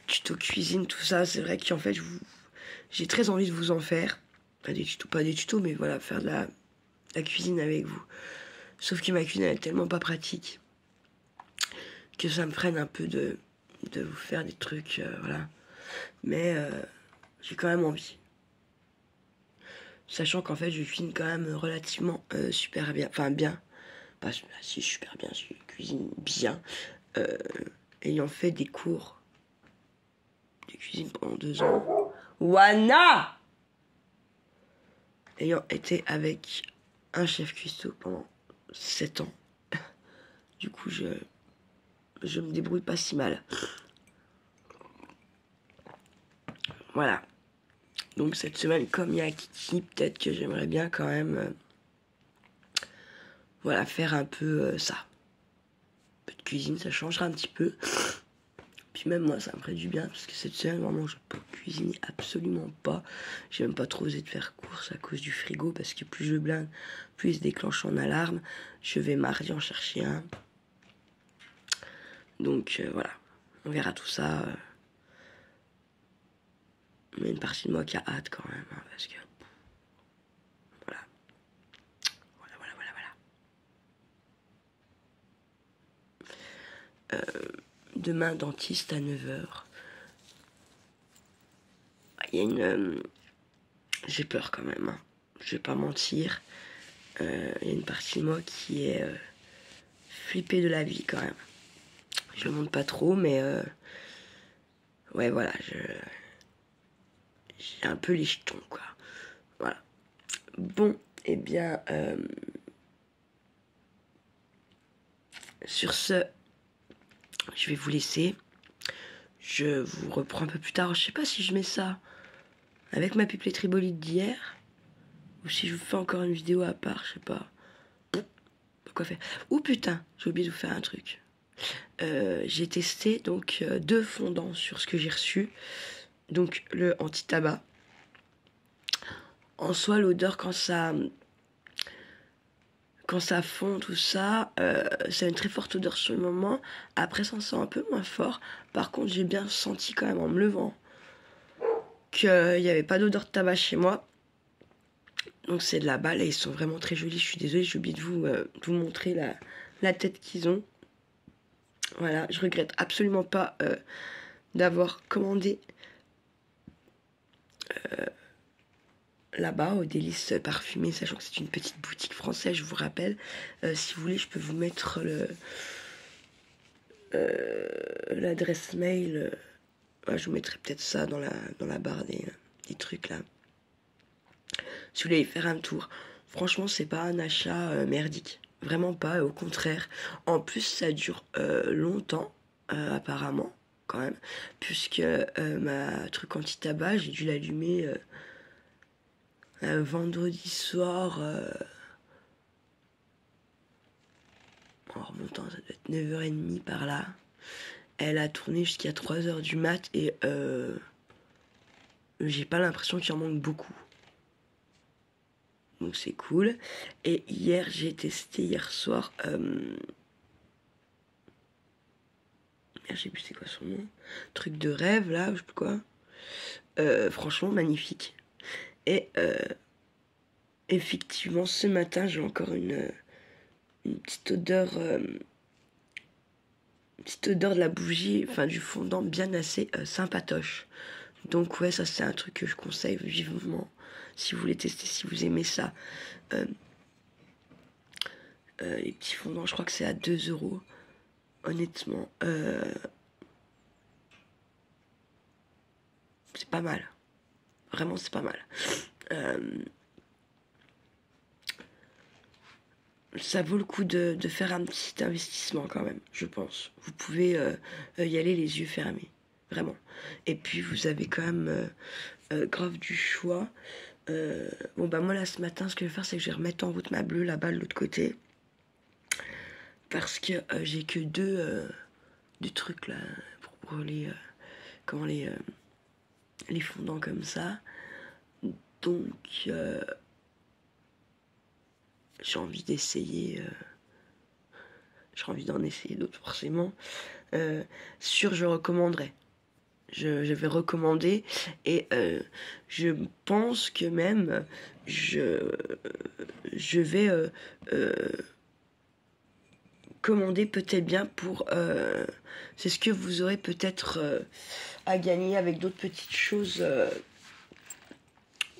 tuto cuisine, tout ça. C'est vrai qu'en fait, j'ai très envie de vous en faire. Pas des tutos, mais voilà, faire de la cuisine avec vous. Sauf que ma cuisine elle est tellement pas pratique que ça me freine un peu de vous faire des trucs, voilà. Mais j'ai quand même envie. Sachant qu'en fait, je cuisine quand même relativement super bien. Enfin, bien. Pas si super bien, je cuisine bien. Ayant fait des cours de cuisine pendant 2 ans. Wana! Ayant été avec un chef cuistot pendant 7 ans. Du coup, je me débrouille pas si mal. Voilà. Donc cette semaine, comme il y a Kiki, peut-être que j'aimerais bien quand même voilà, faire un peu ça. Un peu de cuisine, ça changera un petit peu. Puis même moi, ça me ferait du bien, parce que cette semaine, vraiment, je peux cuisiner absolument pas. J'ai même pas trop osé de faire course à cause du frigo, parce que plus je blinde, plus il se déclenche en alarme. Je vais mardi en chercher un. Donc voilà, on verra tout ça. Mais une partie de moi qui a hâte quand même, hein, parce que... Voilà. Demain, dentiste à 9h. Il y a une... J'ai peur quand même, hein. Je vais pas mentir. Il y a une partie de moi qui est flippée de la vie quand même. Je le montre pas trop, mais... ouais, voilà, j'ai un peu les jetons, quoi. Voilà. Bon, eh bien... sur ce... Je vais vous laisser. Je vous reprends un peu plus tard. Je sais pas si je mets ça avec ma pipelette tribolite d'hier ou si je vous fais encore une vidéo à part. Je sais pas. Quoi faire. Ou putain, j'ai oublié de vous faire un truc. J'ai testé donc 2 fondants sur ce que j'ai reçu. Donc le anti-tabac. En soi, l'odeur quand ça fond, tout ça, ça a une très forte odeur sur le moment. Après, ça sent un peu moins fort. Par contre, j'ai bien senti quand même en me levant qu'il n'y avait pas d'odeur de tabac chez moi. Donc c'est de la balle et ils sont vraiment très jolis. Je suis désolée, j'ai oublié de vous montrer la tête qu'ils ont. Voilà, je regrette absolument pas d'avoir commandé là-bas au Délices Parfumé, sachant que c'est une petite boutique française, je vous rappelle. Si vous voulez, je peux vous mettre l'adresse mail. Je vous mettrai peut-être ça dans la barre des trucs là. Si vous voulez y faire un tour. Franchement, c'est pas un achat merdique. Vraiment pas, au contraire. En plus, ça dure longtemps, apparemment, quand même. Puisque ma truc anti-tabac, j'ai dû l'allumer vendredi soir. En remontant, ça doit être 9h30 par là. Elle a tourné jusqu'à 3h du mat et j'ai pas l'impression qu'il en manque beaucoup. Donc c'est cool. Et hier, j'ai testé hier soir. Je sais plus c'est quoi son nom. Truc de rêve là, je sais plus quoi. Franchement magnifique. Et effectivement, ce matin, j'ai encore une petite odeur. Petite odeur de la bougie, enfin du fondant bien assez sympatoche. Donc ouais, ça c'est un truc que je conseille vivement si vous voulez tester, si vous aimez ça. Les petits fondants, je crois que c'est à 2€. Honnêtement, c'est pas mal. Vraiment, c'est pas mal. Ça vaut le coup de faire un petit investissement quand même, je pense. Vous pouvez y aller les yeux fermés, vraiment. Et puis vous avez quand même grave du choix. Bon bah moi là ce matin, ce que je vais faire, c'est que je vais remettre en route ma bleue là-bas de l'autre côté. Parce que j'ai que deux trucs là pour brûler les fondants comme ça. Donc j'ai envie d'essayer. J'ai envie d'en essayer d'autres forcément. Je recommanderais. Je vais recommander et je pense que même je vais commander peut-être bien pour... c'est ce que vous aurez peut-être à gagner avec d'autres petites choses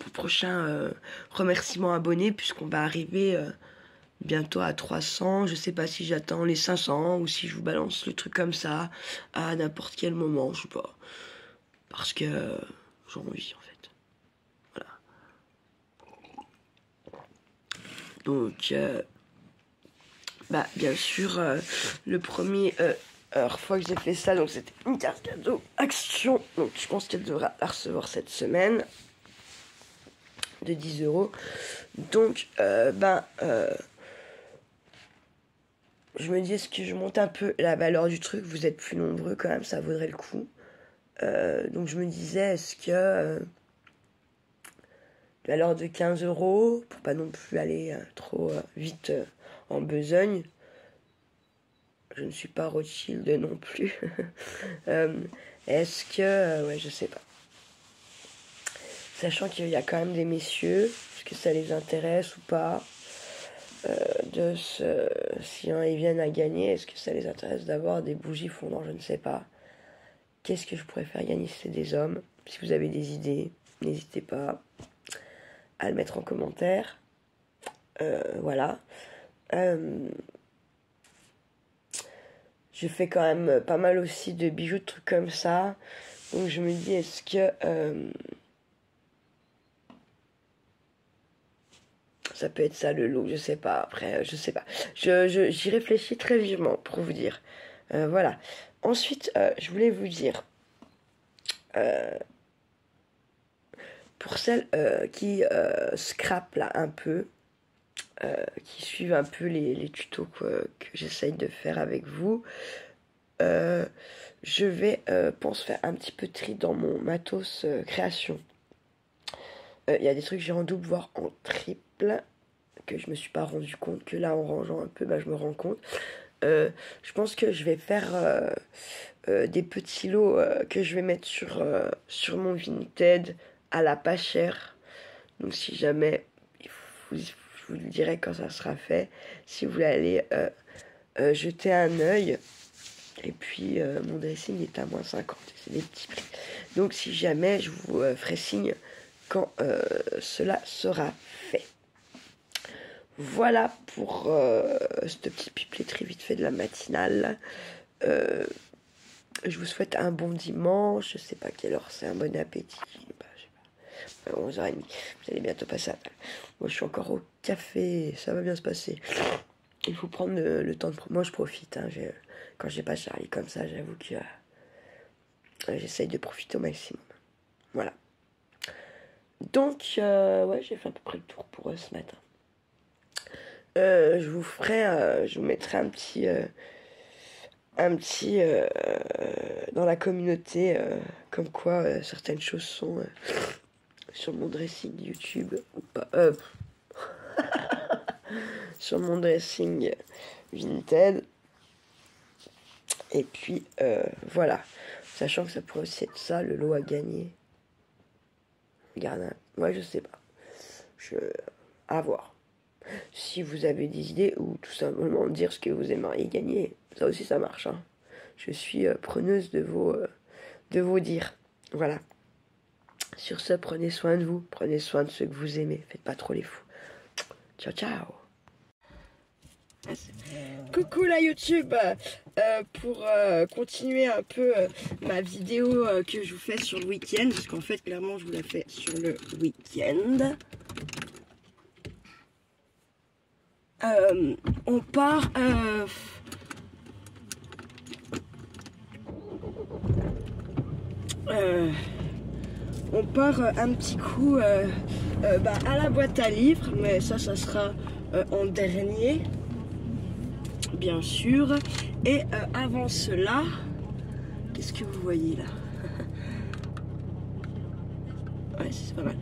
pour prochain remerciement abonné, puisqu'on va arriver bientôt à 300. Je sais pas si j'attends les 500 ou si je vous balance le truc comme ça à n'importe quel moment, je sais pas. Parce que j'ai envie en fait. Voilà. Donc... bah bien sûr le premier fois que j'ai fait ça, donc c'était une carte cadeau action, donc je pense qu'elle devra la recevoir cette semaine. de 10 €. Donc, je me dis, est-ce que je monte un peu la valeur du truc? Vous êtes plus nombreux quand même, ça vaudrait le coup. Donc je me disais, est-ce que valeur de 15 € pour pas non plus aller trop vite en besogne. Je ne suis pas Rothschild non plus. Est-ce que... ouais, je sais pas. Sachant qu'il y a quand même des messieurs, est-ce que ça les intéresse ou pas si ils viennent à gagner, est-ce que ça les intéresse d'avoir des bougies fondantes? Je ne sais pas. Qu'est-ce que je pourrais faire gagner si c'est des hommes? Si vous avez des idées, n'hésitez pas à le mettre en commentaire. Voilà. Je fais quand même pas mal aussi de bijoux, de trucs comme ça. Donc je me dis, est-ce que ça peut être ça le lot? Je sais pas. Après, je sais pas. J'y réfléchis très vivement pour vous dire. Voilà. Ensuite, je voulais vous dire, pour celles qui scrapent là un peu, qui suivent un peu les tutos que j'essaye de faire avec vous, je vais, pense faire un petit peu de tri dans mon matos création. Il y a des trucs que j'ai en double, voire en triple, que je me suis pas rendu compte, que là en rangeant un peu, je me rends compte. Je pense que je vais faire des petits lots que je vais mettre sur mon Vinted à la pas chère. Donc si jamais, je vous le dirai quand ça sera fait, si vous voulez aller jeter un œil. Et puis mon dressing est à -50, c'est des petits prix. Donc si jamais, je vous ferai signe quand cela sera fait. Voilà pour ce petit piplet très vite fait de la matinale. Je vous souhaite un bon dimanche. Je sais pas quelle heure c'est, un bon appétit. Je sais pas. 11h30. Vous allez bientôt passer à table. Moi je suis encore au café. Ça va bien se passer. Il faut prendre le temps de... Moi je profite. Hein. Quand j'ai pas Charlie comme ça, j'avoue que j'essaye de profiter au maximum. Voilà. Donc, ouais, j'ai fait à peu près le tour pour ce matin. Je vous mettrai un petit dans la communauté, comme quoi certaines choses sont sur mon dressing YouTube ou pas. Sur mon dressing Vinted. Et puis, voilà. Sachant que ça pourrait aussi être ça, le lot à gagner. Regarde, moi je sais pas. À voir. Si vous avez des idées ou tout simplement dire ce que vous aimeriez gagner, ça aussi ça marche. Hein. Je suis preneuse de vos dires. Voilà. Sur ce, prenez soin de vous. Prenez soin de ceux que vous aimez. Faites pas trop les fous. Ciao, ciao. Coucou la YouTube, pour continuer un peu ma vidéo que je vous fais sur le week-end, parce qu'en fait clairement je vous la fais sur le week-end. On part un petit coup à la boîte à livres, mais ça sera en dernier, bien sûr. Et avant cela, qu'est-ce que vous voyez là? Ouais, c'est pas mal.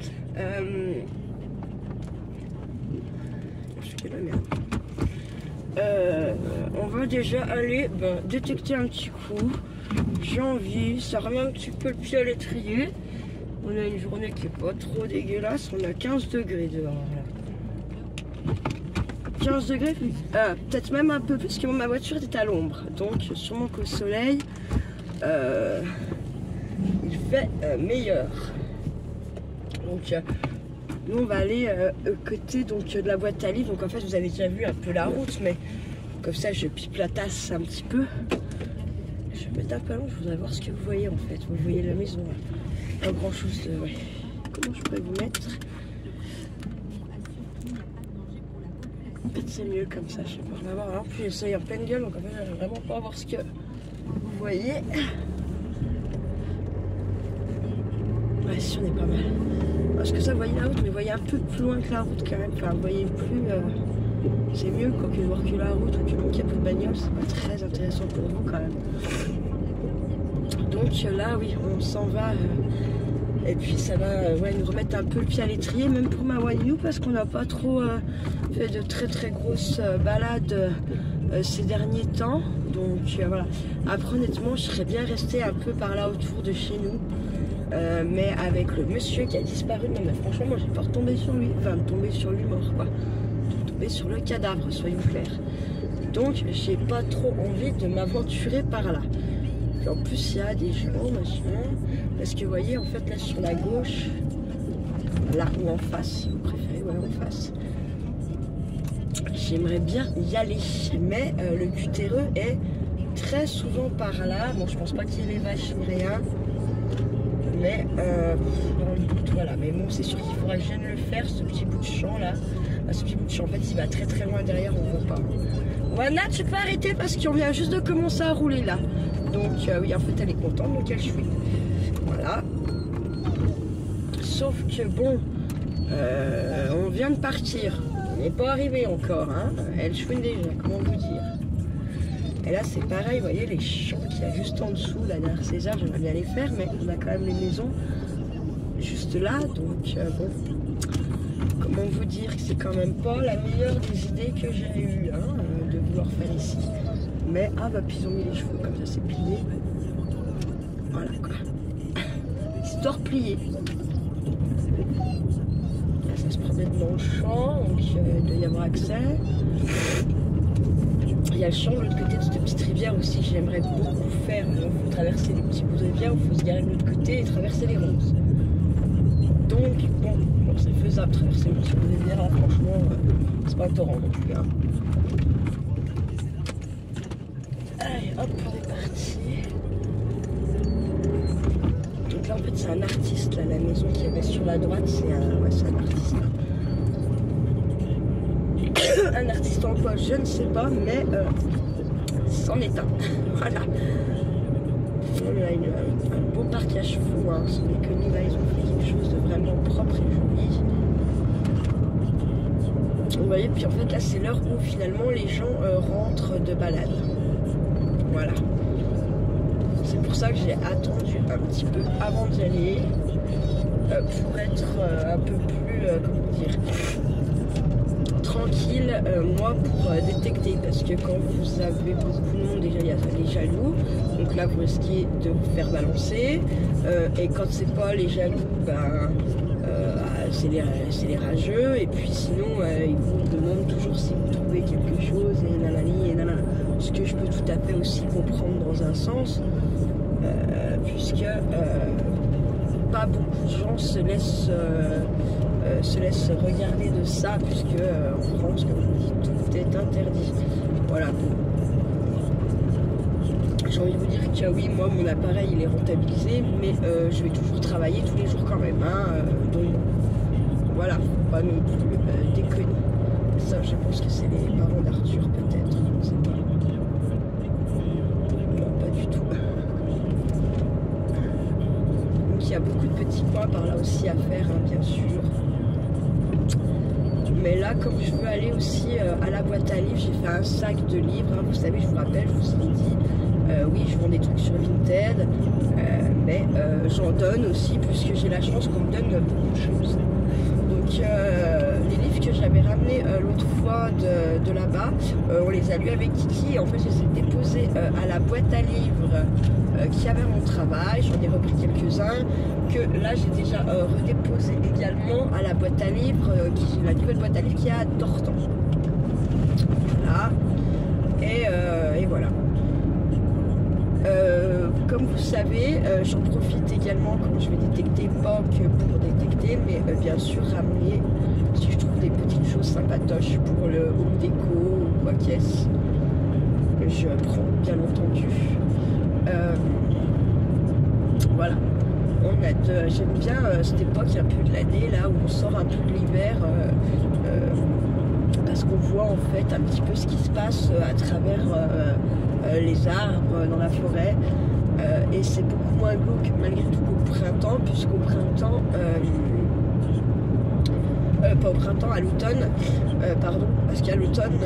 On va déjà aller détecter un petit coup. J'ai envie, ça remet un petit peu le pied à l'étrier. On a une journée qui est pas trop dégueulasse. On a 15 degrés dehors là. 15 degrés, peut-être même un peu plus, que ma voiture était à l'ombre. Donc sûrement qu'au soleil, il fait meilleur. Donc nous on va aller côté de la boîte à livres. Donc en fait vous avez déjà vu un peu la route, mais comme ça je pipe la tasse un petit peu. Je vais mettre un peu long, je voudrais voir ce que vous voyez en fait. Vous voyez la maison là. Pas grand chose de... Ouais. Comment je pourrais vous mettre? Peut-être c'est mieux comme ça, je sais pas. On va voir. Alors puis j'essaye en pleine gueule, donc en fait j'arrive vraiment pas à voir ce que vous voyez. Ouais, si on est pas mal. Parce que ça, vous voyez la route, mais vous voyez un peu plus loin que la route quand même. Enfin, vous voyez plus... c'est mieux quoi, que de voir que la route ou que qu'il n'y a plus de bagnole. C'est pas très intéressant pour vous quand même. Donc là, oui, on s'en va. Et puis ça va ouais, nous remettre un peu le pied à l'étrier, même pour ma Wanyou, parce qu'on n'a pas trop fait de très grosses balades ces derniers temps. Donc voilà. Après, honnêtement, je serais bien restée un peu par là autour de chez nous. Mais avec le monsieur qui a disparu, non mais franchement moi j'ai peur de tomber sur lui, enfin de tomber sur lui mort quoi, de tomber sur le cadavre, soyons clairs. Donc j'ai pas trop envie de m'aventurer par là. Puis en plus il y a des gens machin, parce que vous voyez en fait là sur la gauche, là ou en face si vous préférez, ouais en face, j'aimerais bien y aller, mais le cutéreux est très souvent par là. Bon je pense pas qu'il y ait les vaches ni rien. Mais dans le doute, voilà. Mais bon, c'est sûr qu'il faudra que je vienne le faire, ce petit bout de champ là. Enfin, ce petit bout de champ, en fait, il va très loin derrière, on ne voit pas. Voilà, tu peux arrêter parce qu'on vient juste de commencer à rouler là. Donc, oui, en fait, elle est contente, donc elle chouine. Voilà. Sauf que bon, on vient de partir. On n'est pas arrivé encore, hein. Elle chouine déjà, comment vous dire. Et là c'est pareil, vous voyez les champs qu'il y a juste en dessous, là derrière César, j'aimerais bien les faire, mais on a quand même les maisons juste là, donc bon, comment vous dire que c'est quand même pas la meilleure des idées que j'ai eues, hein, de vouloir faire ici. Mais, ah bah puis ils ont mis les chevaux, comme ça c'est plié. Voilà quoi. Histoire pliée. Là ça se promène dans le champ, donc il doit y avoir accès. Il y a le champ de l'autre côté de cette petite rivière aussi, j'aimerais beaucoup faire. Il faut traverser les petits bouts de rivière, il faut se garer de l'autre côté et traverser les ronces. Donc, bon c'est faisable, traverser le petit bout de rivière, là, franchement, c'est pas un torrent non plus. Hein. Allez, hop, on est parti. Donc là, en fait, c'est un artiste, là, la maison qu'il y avait sur la droite, c'est un artiste. Un artiste en quoi, je ne sais pas, mais c'en est un. Voilà. On a un beau parc à chevaux, hein. Ce n'est que nous, là, ils ont fait quelque chose de vraiment propre et joli. Vous voyez, puis en fait, là, c'est l'heure où finalement les gens rentrent de balade. Voilà. C'est pour ça que j'ai attendu un petit peu avant d'y aller pour être un peu plus, comment dire, tranquille, moi pour détecter, parce que quand vous avez beaucoup de monde, déjà il y a les jaloux, donc là vous risquez de vous faire balancer, et quand c'est pas les jaloux, ben c'est les rageux, et puis sinon ils vous demandent toujours si vous trouvez quelque chose, et nanani et nanana, ce que je peux tout à fait aussi comprendre dans un sens, puisque pas beaucoup de gens se laissent regarder de ça, puisque en France, comme je vous dis, tout est interdit. Voilà. J'ai envie de vous dire que oui, moi mon appareil il est rentabilisé, mais je vais toujours travailler tous les jours quand même. Hein, donc voilà, faut pas non plus déconner. Ça, je pense que c'est les parents d'Arthur peut-être, je ne sais pas. Non, pas du tout. Donc il y a beaucoup de petits points par là aussi à faire, hein, bien sûr. Mais là, comme je veux aller aussi à la boîte à livres, j'ai fait un sac de livres. Hein, vous savez, je vous rappelle, je vous ai dit, oui, je vends des trucs sur Vinted, mais j'en donne aussi, puisque j'ai la chance qu'on me donne beaucoup de choses. Donc, les livres que j'avais ramenés l'autre fois de là-bas, on les a lus avec Kiki. Et en fait, je les ai déposés à la boîte à livres qui avait mon travail. J'en ai repris quelques-uns. Que là, j'ai déjà redéposé également à la boîte à livres, la nouvelle boîte à livres qui est à Dortan. Voilà. Et voilà. Comme vous savez, j'en profite également quand je vais détecter, pas que pour détecter, mais bien sûr ramener, si je trouve des petites choses sympatoches pour le home déco ou quoi qu'est-ce, je prends bien entendu. Voilà. J'aime bien cette époque un peu de l'année là où on sort un peu de l'hiver, parce qu'on voit en fait un petit peu ce qui se passe à travers les arbres dans la forêt, et c'est beaucoup moins glauque malgré tout qu'au printemps, puisqu'au printemps Pas au printemps, à l'automne, pardon, parce qu'à l'automne,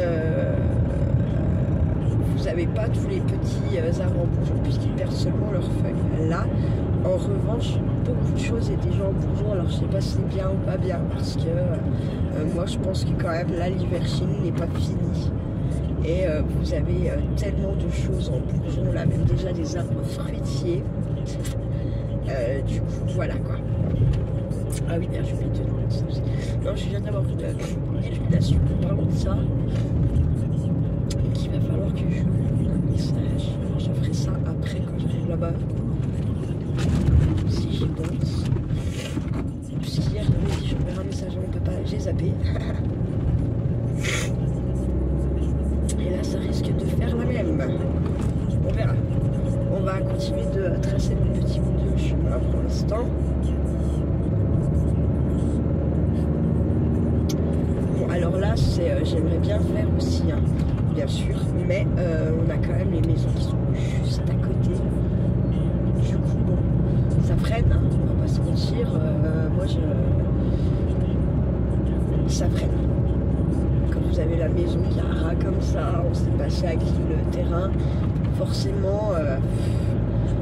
vous n'avez pas tous les petits arbres en bourgeon puisqu'ils perdent seulement leurs feuilles. Là, en revanche, beaucoup de choses étaient déjà en bourgeon, alors je sais pas si c'est bien ou pas bien, parce que moi je pense que quand même là l'hiver chez nous n'est pas fini. Et vous avez tellement de choses en bourgeon, là même déjà des arbres fruitiers. Du coup, voilà quoi. Ah oui, merde, j'ai oublié de te demander ça aussi. Non, je viens d'avoir une illumination en parlant de ça. Donc il va falloir que je un message. Je ferai ça après quand j'arrive là-bas. Si j'y pense. Puisqu'hier, j'avais dit je ferai un message, on ne peut pas, j'ai zappé. Et là, ça risque de faire la même. On verra. On va continuer de tracer le petit bout de chemin pour l'instant. Bon, alors là, j'aimerais bien faire aussi, hein, bien sûr, mais on a quand même les maisons qui sont juste à côté. Du coup, bon, ça freine, hein, on va pas se mentir. Moi, ça freine. Quand vous avez la maison qui a un ras comme ça, on s'est passé à qui le terrain, forcément,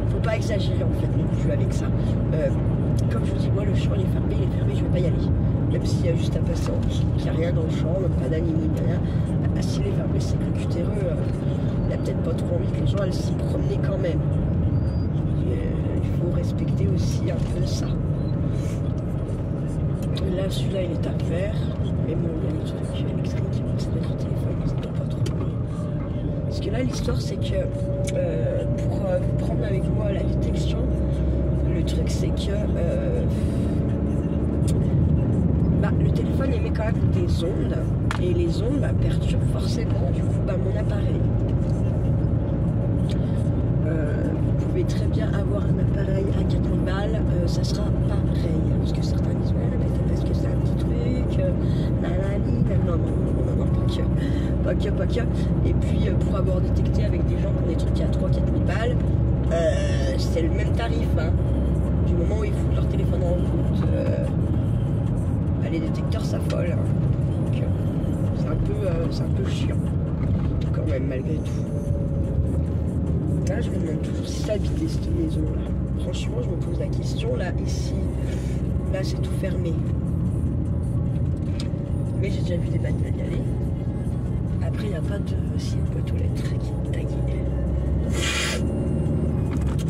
faut pas exagérer en fait non plus avec ça. Comme je vous dis, moi le champ il est fermé, je vais pas y aller. Même s'il y a juste à passer en dessous, qu'il n'y a rien dans le champ, même pas d'animaux ni rien. S'il est fermé, c'est que le cutéreux, il a peut-être pas trop envie que les gens aillent s'y promener quand même. Il faut respecter aussi un peu ça. Là, celui-là, il est à faire. Mais bon, il y a le truc électrique, donc c'est notre téléphone, ça doit pas trop. Parce que là, l'histoire, c'est que pour vous prendre avec moi la détection, le truc, c'est que le téléphone émet quand même des ondes, et les ondes perturbent forcément du coup mon appareil. Vous pouvez très bien avoir un appareil à 4000 balles, ça sera pareil. Parce que certains disent ouais, mais c'est parce que c'est un petit truc, non, pas que. Et puis pour avoir détecté avec des gens qui ont des trucs à 3-4 000 balles, c'est le même tarif, hein. Du moment où ils foutent leur téléphone en route, les détecteurs s'affolent, hein. Donc c'est un peu chiant quand même malgré tout. Là je me demande toujours si ça habitait cette maison là. Franchement je me pose la question là, ici, là c'est tout fermé. Mais j'ai déjà vu des bagnoles y aller. Après il n'y a pas de si une boîte aux lettres qui est taguée.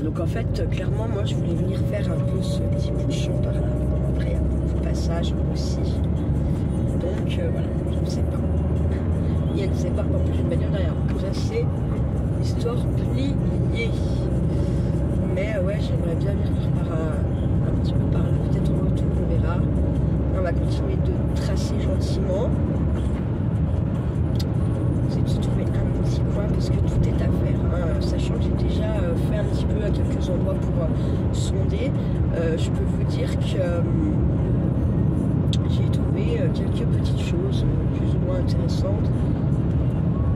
Donc en fait clairement moi je voulais venir faire un peu ce petit bout de champ par là. Après il y a beaucoup de passages aussi. Donc voilà, je ne sais pas. Il y a ne sait pas en plus une bagnole derrière. Donc ça c'est histoire pliée. Mais ouais, j'aimerais bien venir par un petit peu par là, peut-être au retour, on verra. On va continuer de tracer gentiment. C'est de trouver un petit coin parce que tout est à faire, hein. Sachant que j'ai déjà fait un petit peu à quelques endroits pour sonder. Je peux vous dire que j'ai trouvé quelques petites choses plus ou moins intéressantes.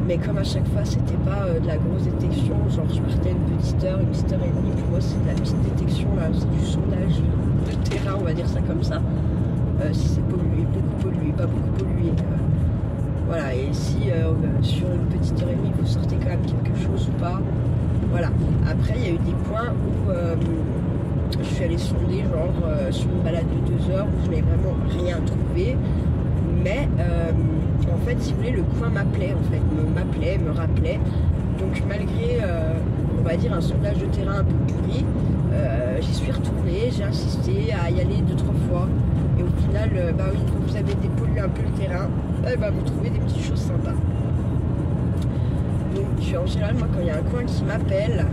Mais comme à chaque fois, c'était pas de la grosse détection, genre je partais une petite heure et demie, pour moi c'est de la petite détection, là, c'est du sondage de terrain, on va dire ça comme ça. Si c'est pollué, beaucoup pollué, pas beaucoup pollué. Voilà, et si sur une petite heure et demie, vous sortez quand même quelque chose ou pas. Voilà. Après, il y a eu des points où je suis allée sonder, genre sur une balade de 2 heures, où je n'avais vraiment rien trouvé. Mais en fait, si vous voulez, le coin m'appelait, me rappelait. Donc malgré, on va dire, un sondage de terrain un peu pourri, j'y suis retournée, j'ai insisté à y aller 2-3 fois. Et au final, oui, quand vous avez dépollué un peu le terrain, vous trouvez des petites choses sympas. Donc en général, moi, quand il y a un coin qui m'appelle,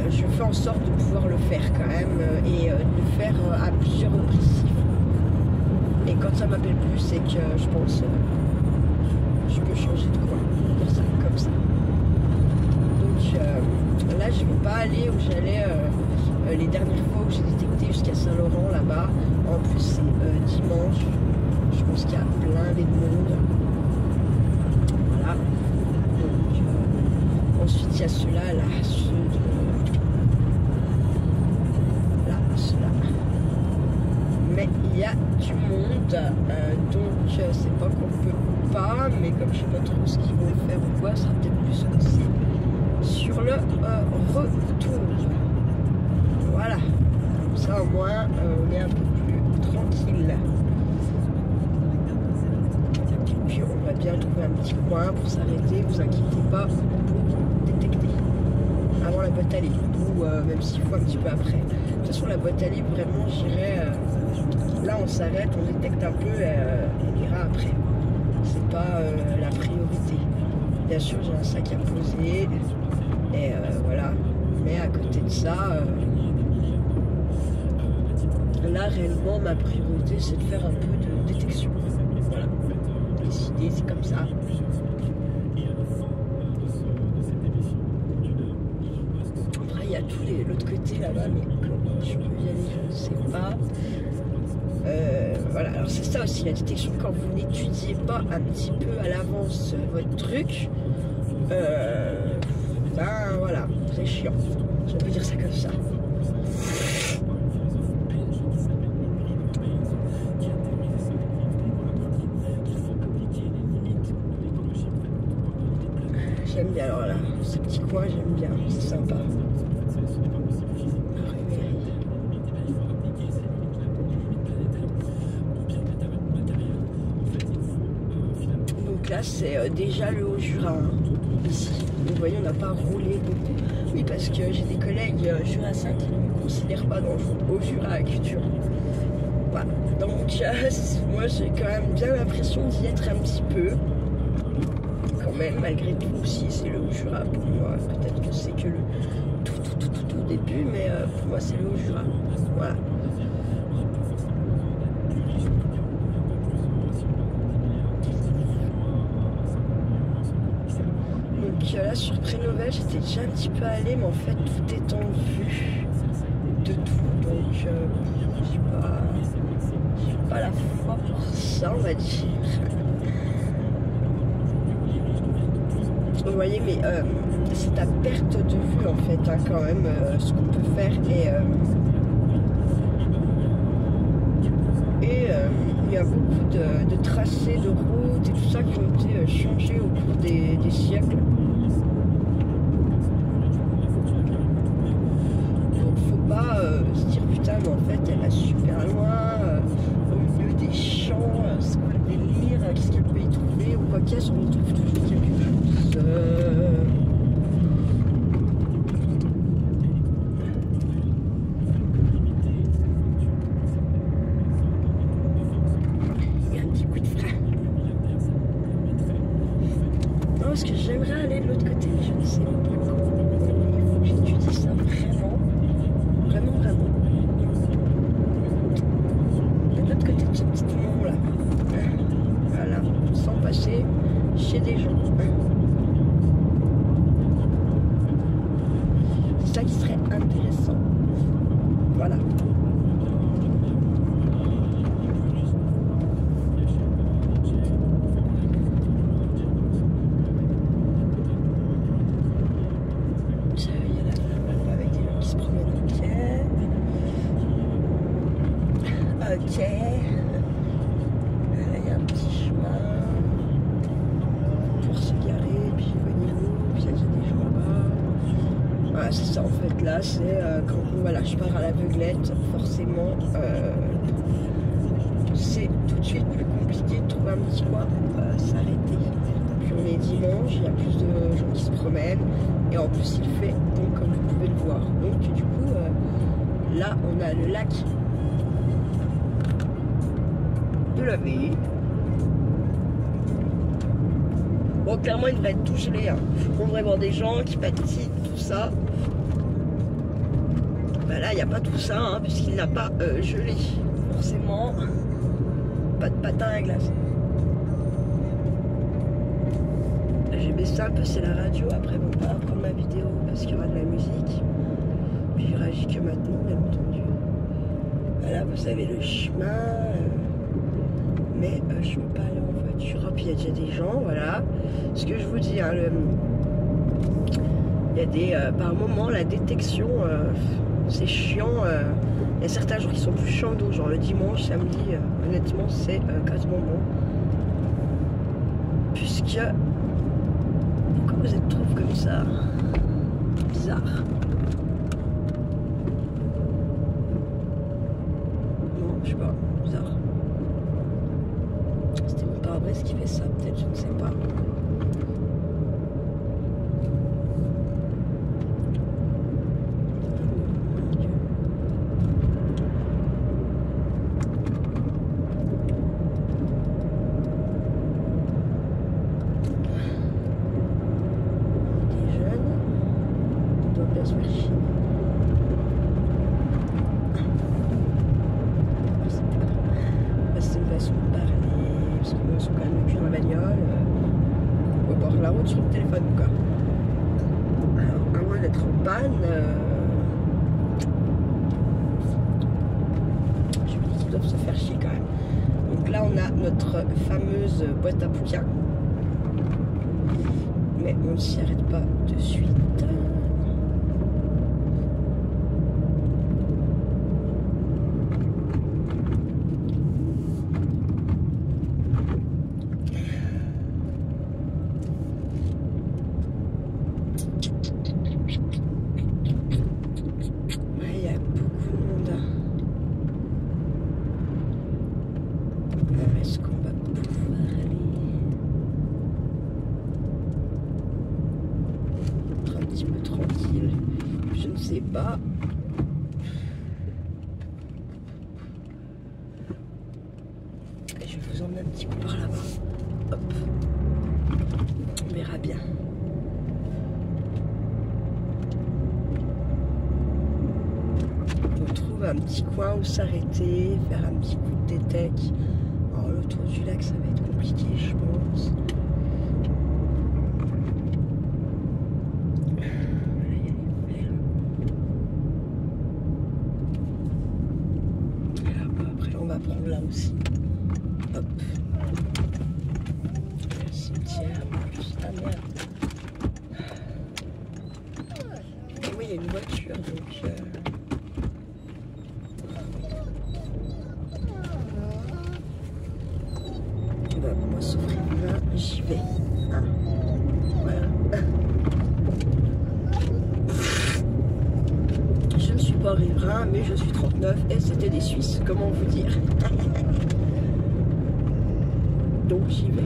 je fais en sorte de pouvoir le faire quand même et de le faire à plusieurs reprises. Et quand ça m'appelle plus, c'est que je pense je peux changer de coin, dire ça comme ça. Donc là, je ne vais pas aller où j'allais les dernières fois où j'ai détecté jusqu'à Saint-Laurent là-bas. En plus, c'est dimanche. Je pense qu'il y a plein de monde. Voilà. Donc, ensuite, il y a ceux-là, là, ceux-là. Mais il il y a du monde, donc c'est pas qu'on peut pas, mais comme je sais pas trop ce qu'ils vont faire ou quoi, ça sera peut-être plus aussi sur le retour. Voilà, comme ça au moins on est un peu plus tranquille. Puis on va bien trouver un petit coin pour s'arrêter, vous inquiétez pas, pour détecter avant la boîte à livres, ou même s'il faut un petit peu après. De toute façon la boîte à livres, vraiment j'irai, là on s'arrête, on détecte un peu, on ira après. C'est pas la priorité. Bien sûr j'ai un sac à poser, et voilà, mais à côté de ça, là réellement ma priorité c'est de faire un peu de détection. Voilà, décider, c'est comme ça. Après il y a tout l'autre côté là-bas, mais comment je peux y aller, je ne sais pas. Voilà, alors c'est ça aussi la détection, quand vous n'étudiez pas un petit peu à l'avance votre truc, ben voilà, c'est chiant, je peux dire ça comme ça. J'aime bien, alors là, ce petit coin j'aime bien, c'est sympa. Là c'est déjà le Haut-Jura, hein, ici. Vous voyez, on n'a pas roulé beaucoup. Oui, parce que j'ai des collègues jurassiens qui ne me considèrent pas dans le Haut-Jura à culture. Voilà. Donc moi j'ai quand même bien l'impression d'y être un petit peu. Quand même, malgré tout, si c'est le Haut-Jura pour moi. Peut-être que c'est que le tout début, mais pour moi c'est le Haut-Jura. Voilà. Là sur Prénovel j'étais déjà un petit peu allée, mais en fait tout est en vue de tout, donc j'ai pas la foi pour ça, on va dire. Vous voyez, mais c'est à perte de vue en fait, hein, quand même, ce qu'on peut faire, et il y a beaucoup de tracés de routes et tout ça qui ont été changés au cours des siècles. Se dire putain, mais en fait elle va super loin, au milieu des champs, c'est quoi le délire, qu'est-ce qu'elle peut y trouver, ou quoi qu'est-ce, on y trouve toujours quelque chose. Il y a un petit coup de frein. Non, parce que j'aimerais aller de l'autre côté, mais je ne sais pas comment. Il faut que j'étudie ça vraiment. Vraiment. De l'autre côté de ce petit mont là. Voilà, sans passer chez des gens. C'est ça qui serait intéressant. Voilà. Ok, là il y a un petit chemin pour se garer, puis voyez-vous, puis il y a des gens là-bas. Voilà, c'est ça en fait, là c'est quand voilà, je pars à l'aveuglette, forcément c'est tout de suite plus compliqué de trouver un petit coin pour s'arrêter. Puis on est dimanche, il y a plus de gens qui se promènent, et en plus il fait bon comme vous pouvez le voir. Donc du coup, là on a le lac de la vie. Bon, clairement il devrait être tout gelé, hein. On devrait voir des gens qui patinent, tout ça. Bah là il n'y a pas tout ça, hein, puisqu'il n'a pas gelé. Forcément pas de patin à glace. J'ai baissé un peu, c'est la radio. Après bon, pas prendre ma vidéo parce qu'il y aura de la musique, puis je réagis que maintenant, bien entendu. Voilà, vous avez le chemin, mais je ne peux pas aller en voiture. Oh, puis il y a déjà des gens, voilà. Ce que je vous dis, hein, il y a des par moment la détection, c'est chiant Il y a certains jours qui sont plus chauds, donc genre le dimanche, samedi, honnêtement, c'est quasiment bon. Puisque... Pourquoi vous êtes trouve comme ça? Bizarre. Non, je sais pas, bizarre. C'était mon pare-brise qui fait ça, peut-être, je ne sais pas. Sur le téléphone quoi. Alors à moins d'être en panne, je me dis qu'ils doivent se faire chier quand même. Donc là on a notre fameuse boîte à Pouka, mais on ne s'y arrête pas de suite. Est-ce qu'on va pouvoir aller être un petit peu tranquille? Je ne sais pas. Et je vais vous emmener un petit peu par là-bas. Hop. On verra bien. On trouve un petit coin où s'arrêter, faire un petit coup de détec. Autour du lac, ça va être compliqué, je pense. Après, on va prendre là aussi. Hop. Le cimetière. Ah merde. Oui, il y a une voiture, donc... Moi, s'offrir là, j'y vais. Ah. Voilà. Je ne suis pas riverain, mais je suis 39 et c'était des Suisses, comment vous dire. Donc j'y vais.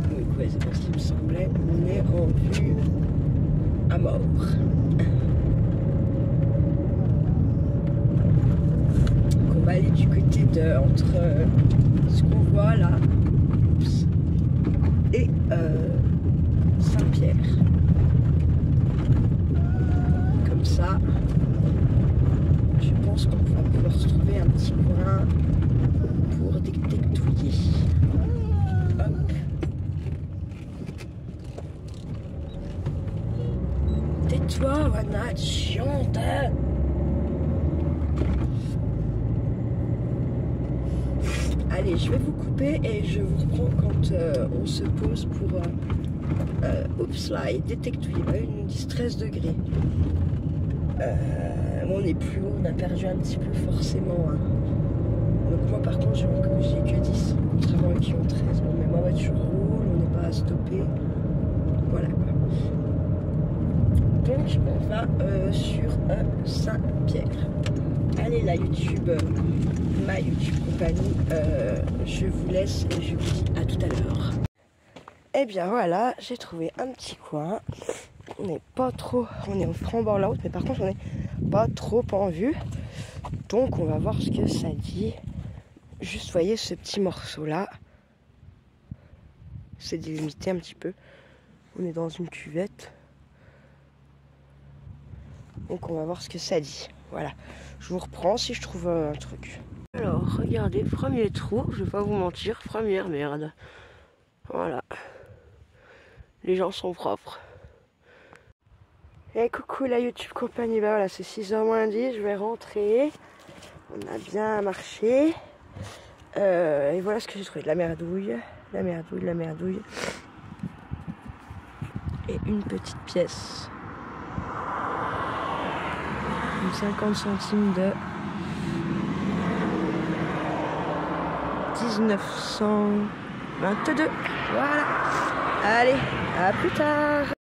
Donc ouais, c'est pas ce qui me semblait. On est en vue à mort. On va aller du côté de entre ce qu'on voit là et Saint-Pierre. Comme ça, je pense qu'on va pouvoir se trouver un petit coin pour détectouiller. Hop. Tais-toi, Wana, tu chiante. Allez, je vais vous couper et je vous reprends quand on se pose pour oups là, et détectouiller. Ils nous disent 13 degrés. On est plus haut, on a perdu un petit peu forcément. Hein. Donc moi par contre j'ai que 10, contrairement à eux qui ont 13. Bon, mais ma voiture roule, on n'est pas à stopper. Voilà quoi. Donc on va sur Saint-Pierre. Allez la YouTube, ma YouTube compagnie, je vous laisse et je vous dis à tout à l'heure. Et bien voilà, j'ai trouvé un petit coin. On n'est pas trop, on est en franc bord la route, mais par contre on n'est pas trop en vue. Donc on va voir ce que ça dit. Juste voyez ce petit morceau là. C'est délimité un petit peu. On est dans une cuvette. Donc on va voir ce que ça dit. Voilà. Je vous reprends si je trouve un truc. Alors regardez, premier trou, je vais pas vous mentir, première merde. Voilà. Les gens sont propres. Et coucou la YouTube compagnie, bah voilà, c'est 6h moins 10, je vais rentrer. On a bien marché. Et voilà ce que j'ai trouvé, de la merdouille. La merdouille, la merdouille. et une petite pièce. Une 50 centimes de 1922. Voilà. Allez, à plus tard.